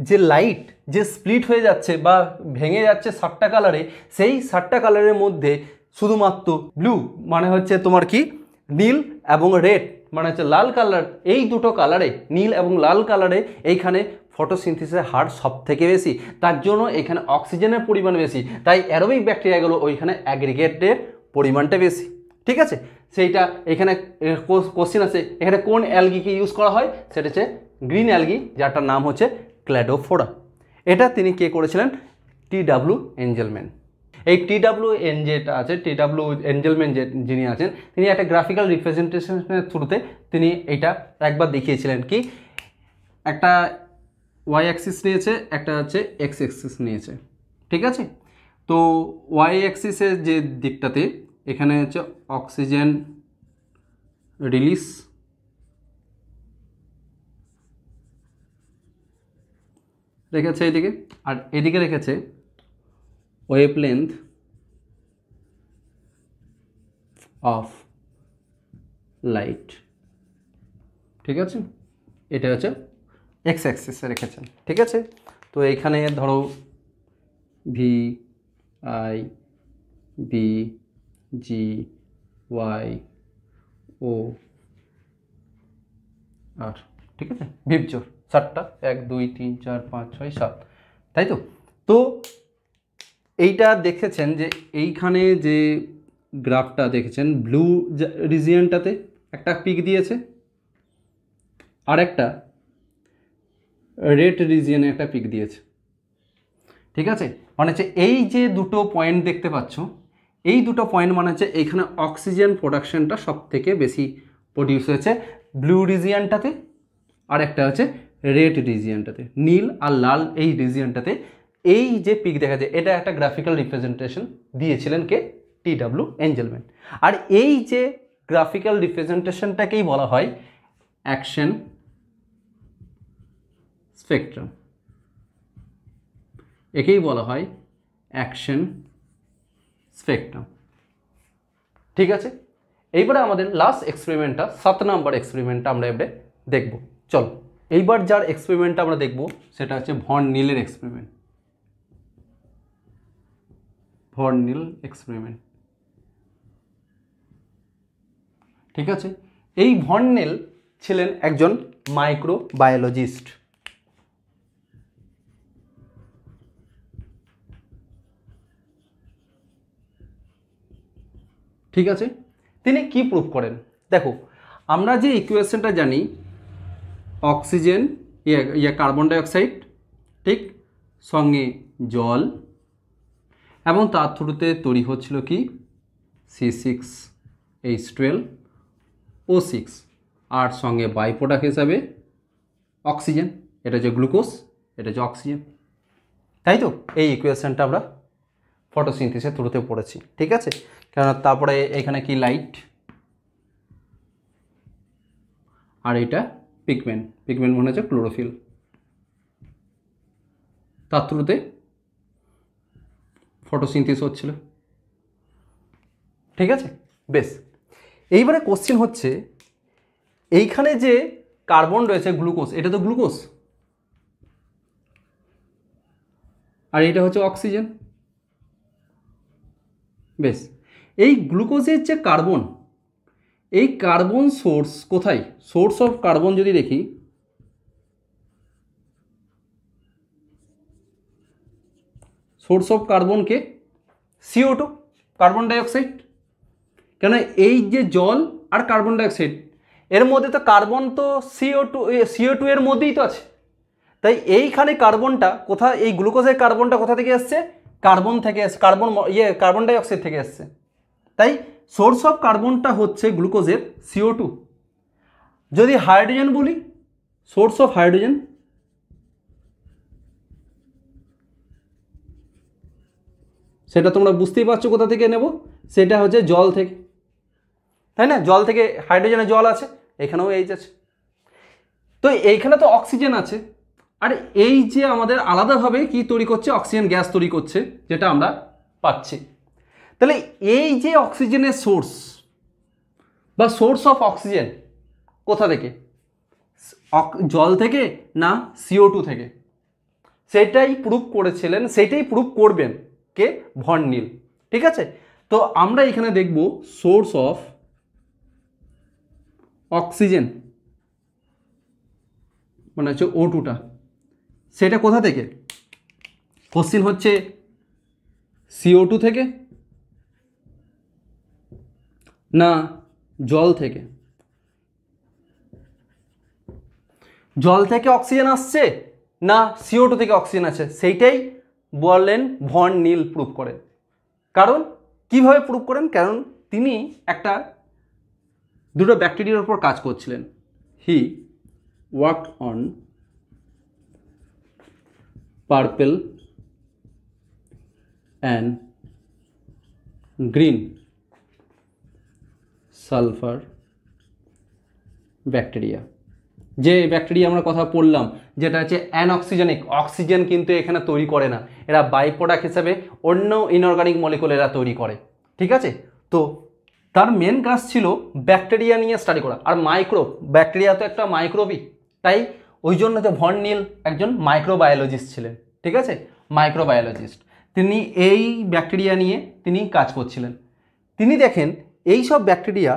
যে লাইট যে স্প্লিট হয়ে যাচ্ছে বা ভেঙে যাচ্ছে 7টা কালারে, সেই 7টা কালারের মধ্যে শুধুমাত্র ব্লু মানে হচ্ছে তোমার কি নীল এবং রেড মানে হচ্ছে লাল কালার, এই দুটো কালারে নীল এবং লাল কালারে এইখানে ফটোসিনথেসিসের হার সব থেকে বেশি, তার জন্য এখানে অক্সিজেনের পরিমাণ বেশি, তাই অ্যারোবিক ব্যাকটেরিয়াগুলো ওইখানে অ্যাগ্রিগেটের পরিমাণটা বেশি। ঠিক আছে, সেইটা এখানে কোশ্চেন আছে এখানে কোন অ্যালগিকে ইউজ করা হয়, সেটা হচ্ছে গ্রিন অ্যালগি যারটার নাম হচ্ছে ক্ল্যাডোফোরা। এটা তিনি কে করেছিলেন? টিডাব্লিউ এঞ্জেলম্যান। এই টিডাব্লিউএন যেটা আছে, টিডাব্লিউ এঞ্জেলম্যান যিনি আছেন, তিনি একটা গ্রাফিক্যাল রিপ্রেজেন্টেশনের থ্রুতে তিনি এটা একবার দেখিয়েছিলেন কি একটা ওয়াই অ্যাক্সিস নিয়েছে, একটা হচ্ছে এক্স অ্যাক্সিস নিয়েছে, ঠিক আছে। তো ওয়াই অ্যাক্সিসের যে দিকটাতে এখানে হচ্ছে অক্সিজেন রিলিজ রেখেছে এদিকে, আর এদিকে রেখেছে ওয়েভলেন্থ অফ লাইট, ঠিক আছে। এটা হচ্ছে এক্স অ্যাক্সিসে রেখেছেন, ঠিক আছে। তো এইখানে ধরো V I B G Y O R, ঠিক আছে, ভিপজোর 7টা, 1 2 3 4 5 6 7, তাই তো। তো এইটা দেখেছেন যে এইখানে যে গ্রাফটা দেখেছেন ব্লু রিজিয়নটাতে একটা পিক দিয়েছে, আর একটা রেড রিজিয়নে একটা পিক দিয়েছে, ঠিক আছে। মানে হচ্ছে এই যে দুটো পয়েন্ট দেখতে পাচ্ছ, এই দুটো পয়েন্ট মানে হচ্ছে এইখানে অক্সিজেন প্রোডাকশনটা সব থেকে বেশি প্রডিউস হয়েছে ব্লু রিজিয়নটাতে, আর একটা হচ্ছে রেড রিজিয়নটাতে, নীল আর লাল এই রিজিয়নটাতে এই যে পিক দেখা যায়, এটা একটা গ্রাফিক্যাল রিপ্রেজেন্টেশন দিয়েছিলেন কে, টি.ডাব্লিউ. এঞ্জেলম্যান। আর এই যে গ্রাফিক্যাল রিপ্রেজেন্টেশনটাকেই বলা হয় অ্যাকশন স্পেকট্রাম, একেই বলা হয় অ্যাকশন স্পেকট্রাম, ঠিক আছে। এইবারে আমাদের লাস্ট এক্সপেরিমেন্টটা 7 নম্বর এক্সপেরিমেন্টটা আমরা এবারে দেখব। চলো, এইবার যার এক্সপেরিমেন্টটা আমরা দেখব সেটা হচ্ছে ভন নিলের এক্সপেরিমেন্ট, ভন নিল এক্সপেরিমেন্ট, ঠিক আছে। এই ভন নিল ছিলেন একজন মাইক্রোবায়োলজিস্ট, ঠিক আছে। তিনি কি প্রুভ করেন দেখো, আমরা যে ইকুয়েশনটা জানি অক্সিজেন কার্বন ডাইঅক্সাইড, ঠিক, সঙ্গে জল, এবং তার থ্রুতে তৈরি হচ্ছিল কি C6H12O6, আর সঙ্গে বাই প্রোডাক্ট হিসাবে অক্সিজেন, এটা হচ্ছে গ্লুকোজ, এটা হচ্ছে অক্সিজেন, তাই তো। এই ইকুয়েশনটা আমরা ফটোসিনথেসিসের থ্রুতে পড়েছি, ঠিক আছে। কারণ তারপরে এখানে কি লাইট, আর এটা পিগমেন্ট, পিগমেন্ট মনে হচ্ছে ক্লোরোফিল, তার থ্রুতে ফটোসিনথেসিস হচ্ছিল, ঠিক আছে। বেশ, এইবারে কোশ্চেন হচ্ছে এইখানে যে কার্বন রয়েছে গ্লুকোজ, এটা তো গ্লুকোজ, আর এটা হচ্ছে অক্সিজেন। বেশ, এই গ্লুকোজের যে কার্বন, এই কার্বন সোর্স কোথায়, সোর্স অফ কার্বন যদি দেখি, সোর্স অফ কার্বনকে CO2, কার্বন ডাইঅক্সাইড। কেন এই যে জল আর কার্বন ডাইঅক্সাইড, এর মধ্যে তো কার্বন তো CO2 এর মধ্যেই তো আছে, তাই এইখানে কার্বনটা কোথায়, এই গ্লুকোজের কার্বনটা কোথা থেকে এসছে, কার্বন থেকে এসছে, কার্বন ডাইঅক্সাইড থেকে এসছে, তাই সোর্স অফ কার্বনটা হচ্ছে গ্লুকোজের CO2। যদি হাইড্রোজেন বলি, সোর্স অফ হাইড্রোজেন, সেটা তোমরা বুঝতেই পারছো কোথা থেকে নেব, সেটা হচ্ছে জল থেকে, তাই না। জল থেকে হাইড্রোজেনে জল আছে, এখানেও এইচ আছে, তো এইখানে তো অক্সিজেন আছে, আর এই যে আমাদের আলাদাভাবে কি তৈরি করছে, অক্সিজেন গ্যাস তৈরি করছে, যেটা আমরা পাচ্ছি। তাহলে এই যে অক্সিজেনের সোর্স বা সোর্স অফ অক্সিজেন কোথা থেকে, জল থেকে না CO2 থেকে, সেটাই প্রুভ করেছিলেন, সেটাই প্রুভ করবেন কে, ভন নিল, ঠিক আছে। তো আমরা এখানে দেখব সোর্স অফ অক্সিজেন মানে হচ্ছে O2টা, সেটা কোথা থেকে, কোশ্চিন হচ্ছে CO2 থেকে না জল থেকে, জল থেকে অক্সিজেন আসছে না CO2 থেকে অক্সিজেন আছে, সেইটাই বললেন ভন নিল প্রুভ করেন। কারণ কিভাবে প্রুভ করেন, কারণ তিনি একটা দুটো ব্যাকটেরিয়ার উপর কাজ করছিলেন, হি worked on purple and green sulphur bacteria. যে ব্যাকটেরিয়া আমরা কথা বললাম যেটা হচ্ছে অ্যানঅক্সিজেনিক, অক্সিজেন কিন্তু এখানে তৈরি করে না, এরা বাই প্রোডাক্ট হিসেবে অন্য ইনঅর্গানিক মলিকুল এরা তৈরি করে। ঠিক আছে, তো তার মেন কাজ ছিল ব্যাকটেরিয়া নিয়ে স্টাডি করা। আর মাইক্রোব, ব্যাকটেরিয়া তো একটা মাইক্রোবই, তাই ওই জন্য তো ভন নিল একজন মাইক্রোবায়োলজিস্ট ছিলেন। ঠিক আছে, মাইক্রোবায়োলজিস্ট, তিনি এই ব্যাকটেরিয়া নিয়ে তিনি কাজ করছিলেন। তিনি দেখেন এই সব ব্যাকটেরিয়া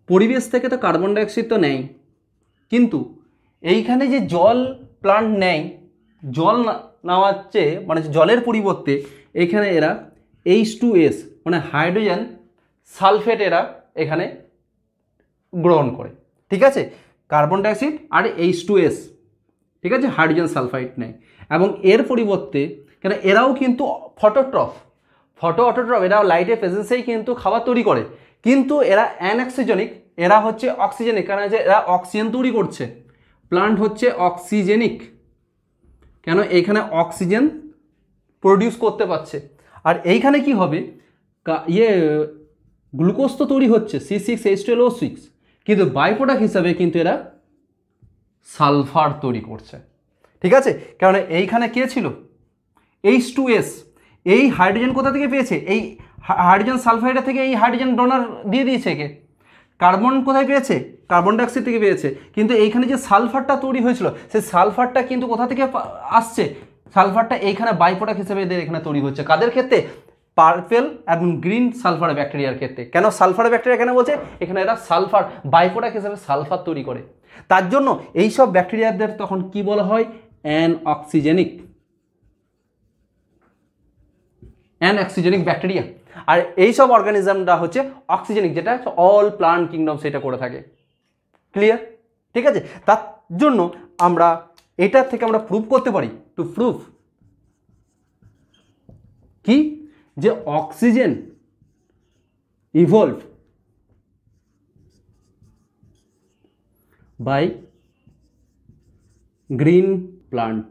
পরিবেশ থেকে তো কার্বন ডাইঅক্সাইড তো নেয়, কিন্তু এইখানে যে জল প্লান্ট নেয়, জল নেওয়ার চেয়ে মানে জলের পরিবর্তে এখানে এরা H2S মানে হাইড্রোজেন সালফেট এরা এখানে গ্রহণ করে। ঠিক আছে, কার্বন ডাইঅক্সাইড আর H2S, ঠিক আছে, হাইড্রোজেন সালফাইড নেয়। এবং এর পরিবর্তে কেন এরাও কিন্তু ফটোট্রফ, এরাও লাইটের প্রেজেন্সেই কিন্তু খাবার তৈরি করে, কিন্তু এরা অ্যানঅক্সিজেনিক, এরা হচ্ছে অক্সিজেনিক, কারণ যে এরা অক্সিজেন তৈরি করছে। প্লান্ট হচ্ছে অক্সিজেনিক, কেন এইখানে অক্সিজেন প্রডিউস করতে পারছে। আর এইখানে কি হবে, গ্লুকোজ তো তৈরি হচ্ছে C6H12O6, কিন্তু বাই প্রোডাক্ট হিসাবে কিন্তু এরা সালফার তৈরি করছে। ঠিক আছে, কারণ এইখানে কে ছিল H2S, এই হাইড্রোজেন কোথা থেকে পেয়েছে, এই হাইড্রোজেন সালফাইডের থেকে এই হাইড্রোজেন ডোনার দিয়ে দিয়েছে কে, কার্বন কোথায় পেয়েছে, কার্বন ডাইঅক্সাইড থেকে পেয়েছে। কিন্তু এইখানে যে সালফারটা তৈরি হয়েছিল সেই সালফারটা কিন্তু কোথা থেকে আসছে, সালফারটা এইখানে বাই প্রোডাক্ট হিসেবে এদের এখানে তৈরি হচ্ছে। কাদের ক্ষেত্রে, পার্পল এবং গ্রিন সালফার ব্যাকটেরিয়ার ক্ষেত্রে। কেন সালফার ব্যাকটেরিয়া কেন বলছে, এখানে এরা সালফার বাই প্রোডাক্ট হিসেবে সালফার তৈরি করে। তার জন্য এইসব ব্যাকটেরিয়াদের তখন কি বলা হয়, অ্যানঅক্সিজেনিক ব্যাকটেরিয়া। আর এইসব অর্গানিজমটা হচ্ছে অক্সিজেনিক, যেটা অল প্লান্ট কিংডম সেটা করে থাকে। ক্লিয়ার? ঠিক আছে, তার জন্য আমরা এটার থেকে আমরা প্রুভ করতে পারি, টু প্রুভ কি, যে oxygen evolve by green plant.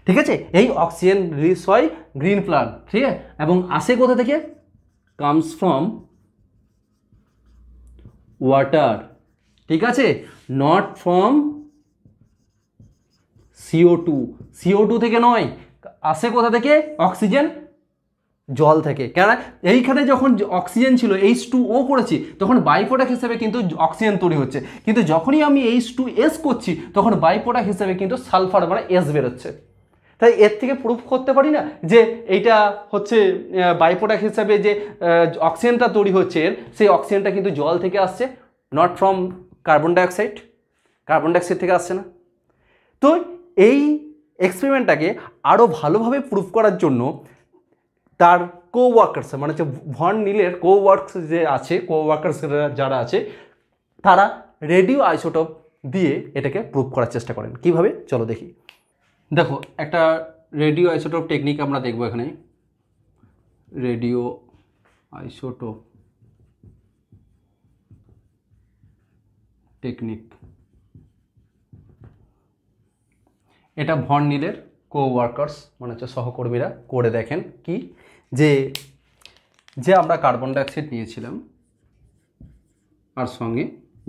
ঠিক আছে, এই অক্সিজেন রিলিজ হয় গ্রিন প্লান্ট, ঠিক আছে, এবং আসে কোথা থেকে, কামস ফ্রম ওয়াটার। ঠিক আছে, নট ফ্রম CO2 থেকে নয়, আসে কোথা থেকে, অক্সিজেন জল থেকে। কেন, এইখানে যখন অক্সিজেন ছিল H2O করেছি তখন বাই প্রোডাক্ট হিসেবে কিন্তু অক্সিজেন তৈরি হচ্ছে, কিন্তু যখনই আমি H2S করছি তখন বাই প্রোডাক্ট হিসেবে কিন্তু সালফার মানে S বেরোচ্ছে। তাই এর থেকে প্রুফ করতে পারি না যে এইটা হচ্ছে বাই প্রোডাক্ট হিসাবে যে অক্সিজেনটা তৈরি হচ্ছে সেই অক্সিজেনটা কিন্তু জল থেকে আসছে, নট ফ্রম কার্বন ডাইঅক্সাইড থেকে আসছে না। তো এই এক্সপেরিমেন্টটাকে আরও ভালোভাবে প্রুফ করার জন্য তার কোওয়ার্কার্স মানে হচ্ছে ভন নিলের কোওয়ার্কস যে আছে, কোওয়ার্কার্স যারা আছে তারা রেডিও আইসোটোপ দিয়ে এটাকে প্রুফ করার চেষ্টা করেন। কিভাবে, চলো দেখি। দেখো, একটা রেডিও আইসোটোপ টেকনিক আমরা দেখবো এখানে। রেডিও আইসোটোপ টেকনিক, এটা ভন নিলের কোওয়ার্কার্স মানে হচ্ছে সহকর্মীরা করে দেখেন কি, যে আমরা কার্বন ডাইঅক্সাইড নিয়েছিলাম আর সঙ্গে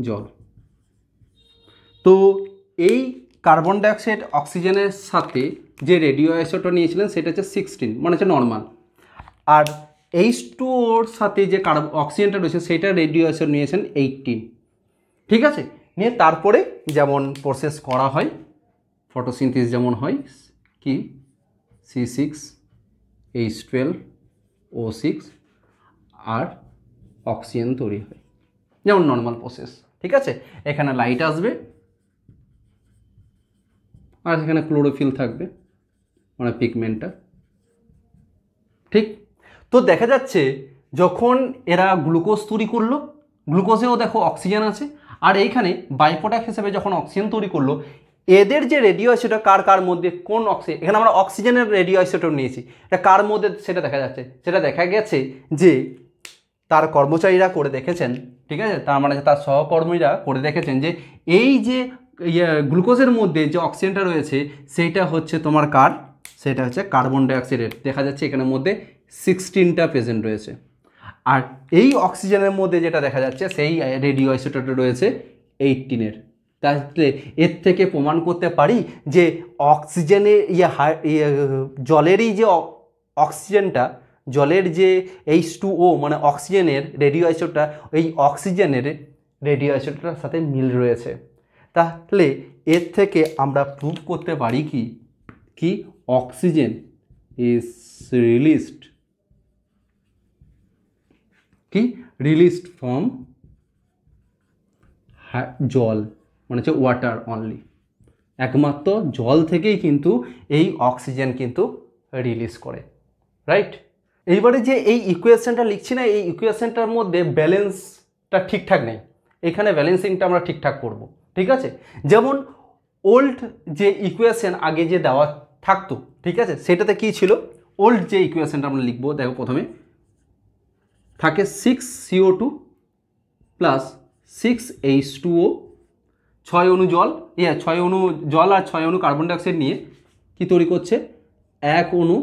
জল, তো এই কার্বন ডাইঅক্সাইড অক্সিজেনের সাথে যে রেডিও আইসোটোপ নিয়েছিলেন সেটা হচ্ছে 16 মানে হচ্ছে নর্মাল, আর H2ওর সাথে যে অক্সিজেনটা রয়েছে সেটা রেডিও আইসোটোপ নিয়েছেন 18। ঠিক আছে, নিয়ে তারপরে যেমন প্রসেস করা হয়, ফটোসিনথেসিস যেমন হয় কি C6H12O6 আর অক্সিজেন তৈরি হয় যেমন নর্মাল প্রসেস। ঠিক আছে, এখানে লাইট আসবে আর এখানে ক্লোরোফিল থাকবে মানে পিগমেন্টটা। ঠিক, তো দেখা যাচ্ছে যখন এরা গ্লুকোজ তৈরি করলো, গ্লুকোজেও দেখো অক্সিজেন আছে, আর এইখানে বাই প্রোডাক্ট হিসেবে যখন অক্সিজেন তৈরি করলো, এদের যে রেডিও আইসোটোপ কার মধ্যে কোন অক্সিজেন, এখানে আমরা অক্সিজেনের রেডিও আইসোটোপ নিয়েছি, এটা কার মধ্যে সেটা দেখা যাচ্ছে, সেটা দেখা গেছে যে তার কর্মচারীরা করে দেখেছেন। ঠিক আছে, তার মানে তার সহকর্মীরা করে দেখেছেন যে এই যে গ্লুকোজের মধ্যে যে অক্সিজেনটা রয়েছে সেইটা হচ্ছে তোমার সেটা হচ্ছে কার্বন ডাইঅক্সাইডের। দেখা যাচ্ছে এখানের মধ্যে 16টা প্রেজেন্ট রয়েছে। আর এই অক্সিজেনের মধ্যে যেটা দেখা যাচ্ছে সেই রেডিও আইসোটোপটা রয়েছে 18-এর। তাহলে এর থেকে প্রমাণ করতে পারি যে অক্সিজেনের জলেরই যে অক্সিজেনটা, জলের যে H2O মানে অক্সিজেনের রেডিও আইসোটোপটা, ওই অক্সিজেনের রেডিও আইসোটোপটার সাথে মিল রয়েছে। তাহলে এর থেকে আমরা প্রুভ করতে পারি কি অক্সিজেন ইজ রিলিজড ফ্রম জল, মানে হচ্ছে ওয়াটার অনলি। একমাত্র জল থেকেই কিন্তু এই অক্সিজেন কিন্তু রিলিজ করে, রাইট। এইবারে যে এই ইকুয়েশনটা লিখছি না, এই ইকুয়েশনটার মধ্যে ব্যালেন্সটা ঠিকঠাক নেই। এখানে ব্যালেন্সিংটা আমরা ঠিকঠাক করব, ঠিক আছে। যেমন ওল্ড যে ইকুয়েশন আগে যে দেওয়া থাকতো, ঠিক আছে, সেটাতে কি ছিল, ওল্ড যে ইকুয়েশনটা আমরা লিখবো, দেখো প্রথমে থাকে 6CO2 প্লাস 6H2O, 6 অণু জল, 6 অণু জল আর 6 অণু কার্বন ডাইঅক্সাইড নিয়ে কি তৈরি করছে, 1 অণু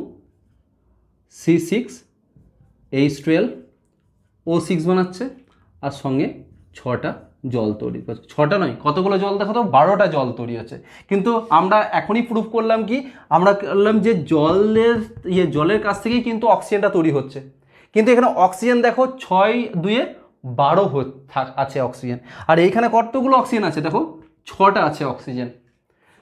C6H12O6 বানাচ্ছে, আর সঙ্গে 6টা জল তৈরি করছে। 6টা নয়, কতগুলো জল দেখো তো, 12টা জল তৈরি হচ্ছে। কিন্তু আমরা এখনই প্রুফ করলাম আমরা করলাম যে জলের কাছ থেকেই কিন্তু অক্সিজেনটা তৈরি হচ্ছে। কিন্তু এখানে অক্সিজেন দেখো 6 2 12 আছে অক্সিজেন, আর এইখানে কতগুলো অক্সিজেন আছে দেখো, 6টা আছে অক্সিজেন।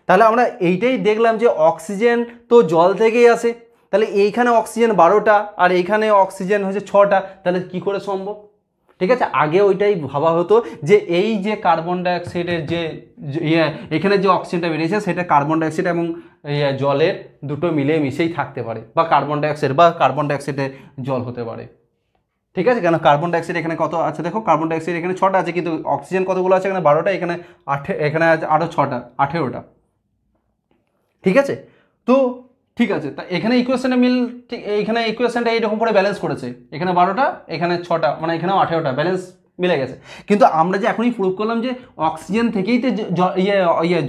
তাহলে আমরা এইটাই দেখলাম যে অক্সিজেন তো জল থেকেই আসে, তাহলে এইখানে অক্সিজেন 12টা আর এইখানে অক্সিজেন হচ্ছে 6টা, তাহলে কি করে সম্ভব, ঠিক আছে। আগে ওইটাই ভাবা হতো যে এই যে কার্বন ডাইঅক্সাইডের যে এখানে যে অক্সিজেনটা বেরিয়েছে সেটা কার্বন ডাইঅক্সাইড এবং জলের দুটো মিলে মিশেই থাকতে পারে, বা কার্বন ডাইঅক্সাইডে জল হতে পারে, ঠিক আছে। কেন কার্বন ডাইঅক্সাইড এখানে কত আছে দেখো, কার্বন ডাইঅক্সাইড এখানে 6টা আছে, কিন্তু অক্সিজেন কতগুলো আছে, এখানে 12টা, এখানে 8, এখানে আছে আরও 6টা, 18টা, ঠিক আছে। তো ঠিক আছে, তা এখানে ইকুয়েশনে মিল, ঠিক এখানে ইকুয়েশনটা এইরকম করে ব্যালেন্স করেছে, এখানে 12টা এখানে 6টা, মানে এখানেও 18টা, ব্যালেন্স মিলে গেছে। কিন্তু আমরা যে এখনই প্রুভ করলাম যে অক্সিজেন থেকেই তো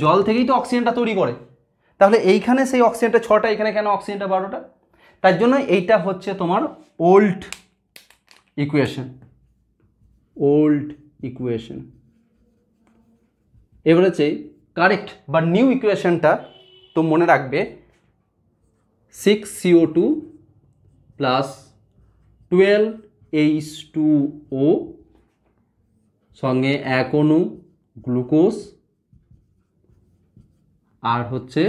জল থেকেই তো অক্সিজেনটা তৈরি করে, তাহলে এইখানে সেই অক্সিজেনটা 6টা, এখানে কেন অক্সিজেনটা 12টা? তার জন্য এইটা হচ্ছে তোমার ওল্ড ইকুয়েশন। এবার হচ্ছে কারেক্ট বা নিউ ইকুয়েশনটা তো মনে রাখবে, 6CO2 প্লাস 12H2O সঙ্গে 1 অণু গ্লুকোজ আর হচ্ছে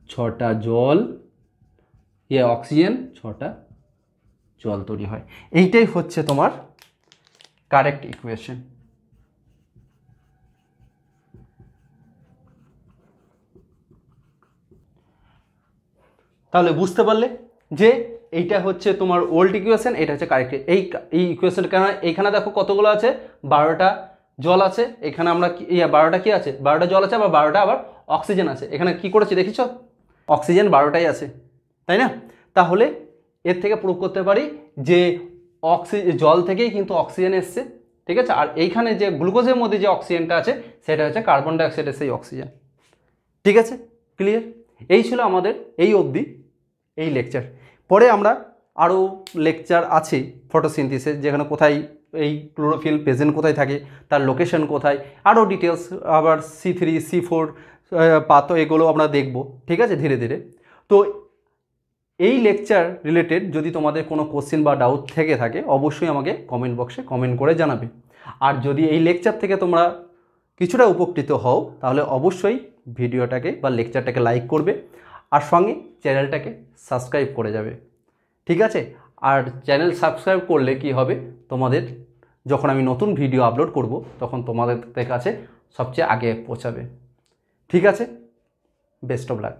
6টা জল, অক্সিজেন 6টা জল তৈরি হয়। এইটাই হচ্ছে তোমার কারেক্ট ইকুয়েশন। তাহলে বুঝতে পারলে যে এইটা হচ্ছে তোমার ওল্ড ইকুয়েশন, এটা হচ্ছে কারেক্ট। এই ইকুয়েশন কেন, এইখানে দেখো কতগুলো আছে, 12টা জল আছে, এখানে আমরা 12টা কি আছে, 12টা জল আছে, আবার 12টা আবার অক্সিজেন আছে। এখানে কি করেছি দেখিছ, অক্সিজেন 12টাই আছে, তাই না। তাহলে এর থেকে প্রুভ করতে পারি যে জল থেকেই কিন্তু অক্সিজেন এসছে, ঠিক আছে। আর এইখানে যে গ্লুকোজের মধ্যে যে অক্সিজেনটা আছে সেটা হচ্ছে কার্বন ডাইঅক্সাইডের সেই অক্সিজেন, ঠিক আছে, ক্লিয়ার। এই ছিল আমাদের এই অবধি এই লেকচার। পরে আমরা আরও লেকচার আছে ফটোসিনথেসিস, যেখানে কোথায় এই ক্লোরোফিল প্রেজেন্ট কোথায় থাকে, তার লোকেশন কোথায়, আরও ডিটেলস, আবার C3 C4 পাত, এগুলো আমরা দেখব, ঠিক আছে, ধীরে ধীরে। তো এই লেকচার রিলেটেড যদি তোমাদের কোনো কোশ্চেন বা ডাউট থেকে থাকে অবশ্যই আমাকে কমেন্ট বক্সে কমেন্ট করে জানাবে। আর যদি এই লেকচার থেকে তোমরা কিছুটা উপকৃত হও তাহলে অবশ্যই ভিডিওটাকে বা লেকচারটাকে লাইক করবে, আর সঙ্গে চ্যানেলটাকে সাবস্ক্রাইব করে যাবে, ঠিক আছে। আর চ্যানেল সাবস্ক্রাইব করলে কি হবে, তোমাদের যখন আমি নতুন ভিডিও আপলোড করব তখন তোমাদের কাছে সবচেয়ে আগে পৌঁছাবে, ঠিক আছে। Best of luck.